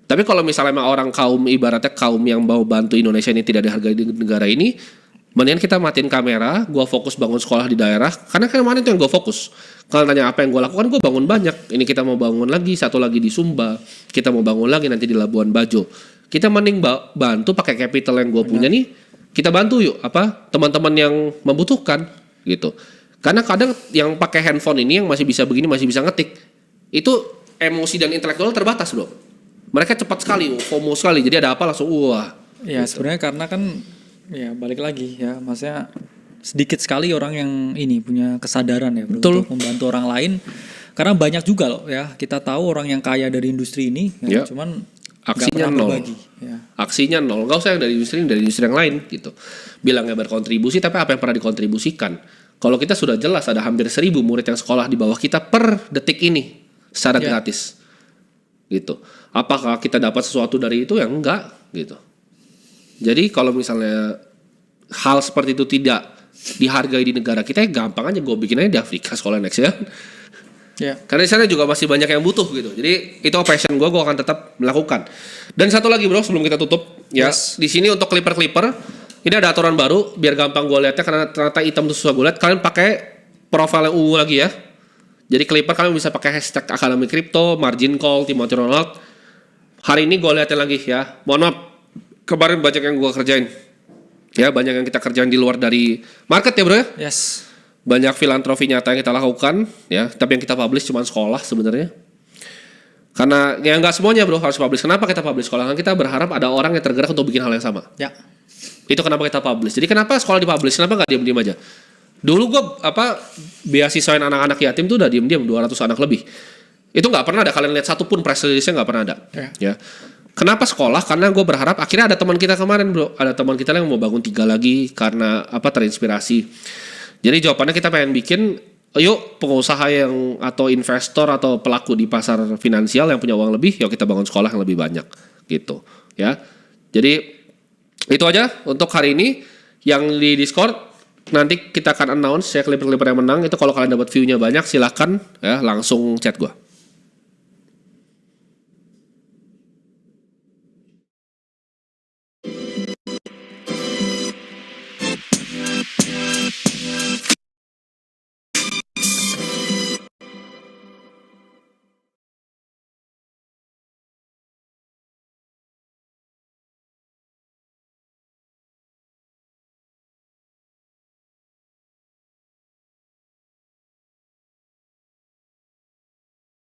Tapi kalau misalnya orang ibaratnya kaum yang mau bantu Indonesia ini tidak dihargai di negara ini, Mendingan kita matiin kamera, gue fokus bangun sekolah di daerah. Karena kemarin itu yang gue fokus. Kalau tanya apa yang gue lakukan, gue bangun banyak. Ini kita mau bangun lagi, satu lagi di Sumba. Kita mau bangun lagi nanti di Labuan Bajo. Kita mending bantu pakai capital yang gue punya nih. Kita bantu yuk, teman-teman yang membutuhkan gitu. Karena kadang yang pakai handphone ini yang masih bisa begini, masih bisa ngetik, itu emosi dan intelektual terbatas bro. Mereka cepat sekali, FOMO sekali. Jadi ada apa langsung wah. Ya gitu. Sebenarnya karena kan ya balik lagi ya, maksudnya sedikit sekali orang yang ini punya kesadaran ya untuk membantu orang lain. Karena banyak juga loh ya, kita tahu orang yang kaya dari industri ini, ya, cuman aksinya nol. Ya. Aksinya nol. Gak usah yang dari industri yang lain gitu. Bilangnya berkontribusi, tapi apa yang pernah dikontribusikan? Kalau kita sudah jelas ada hampir 1.000 murid yang sekolah di bawah kita per detik ini secara gratis, gitu. Apakah kita dapat sesuatu dari itu? Ya enggak, gitu. Jadi kalau misalnya hal seperti itu tidak dihargai di negara kita, ya gampang aja gue bikin aja di Afrika sekolah next ya. Karena di sana juga masih banyak yang butuh gitu. Jadi itu passion gue akan tetap melakukan. Dan satu lagi bro, sebelum kita tutup, ya di sini untuk clipper, ini ada aturan baru biar gampang gue lihatnya karena ternyata hitam tuh susah gue lihat. Kalian pakai profile yang ungu lagi ya. Jadi clipper kalian bisa pakai hashtag Akademi Kripto, Margin Call, Timothy Ronald. Hari ini gue liatin lagi ya. Mohon maaf. Kemarin banyak yang gue kerjain. Ya, banyak yang kita kerjain di luar dari market ya bro ya. Yes. Banyak filantropi nyata yang kita lakukan ya. Tapi yang kita publish cuma sekolah sebenarnya. Karena ya nggak semuanya bro harus publish. Kenapa kita publish sekolah? Karena kita berharap ada orang yang tergerak untuk bikin hal yang sama. Ya. Itu kenapa kita publish. Jadi kenapa sekolah dipublish? Kenapa nggak diem-diem aja? Dulu gue beasiswain anak-anak yatim tuh udah diem-diem 200 anak lebih. Itu nggak pernah ada kalian lihat satupun press release-nya nggak pernah ada. Ya. Kenapa sekolah? Karena gue berharap akhirnya ada teman kita kemarin bro, ada teman kita yang mau bangun 3 lagi karena terinspirasi. Jadi jawabannya kita pengen bikin, yuk pengusaha yang atau investor atau pelaku di pasar finansial yang punya uang lebih, yuk kita bangun sekolah yang lebih banyak gitu ya. Jadi itu aja untuk hari ini. Yang di Discord nanti kita akan announce ya clipper yang menang itu. Kalau kalian dapat view-nya banyak silahkan ya langsung chat gue.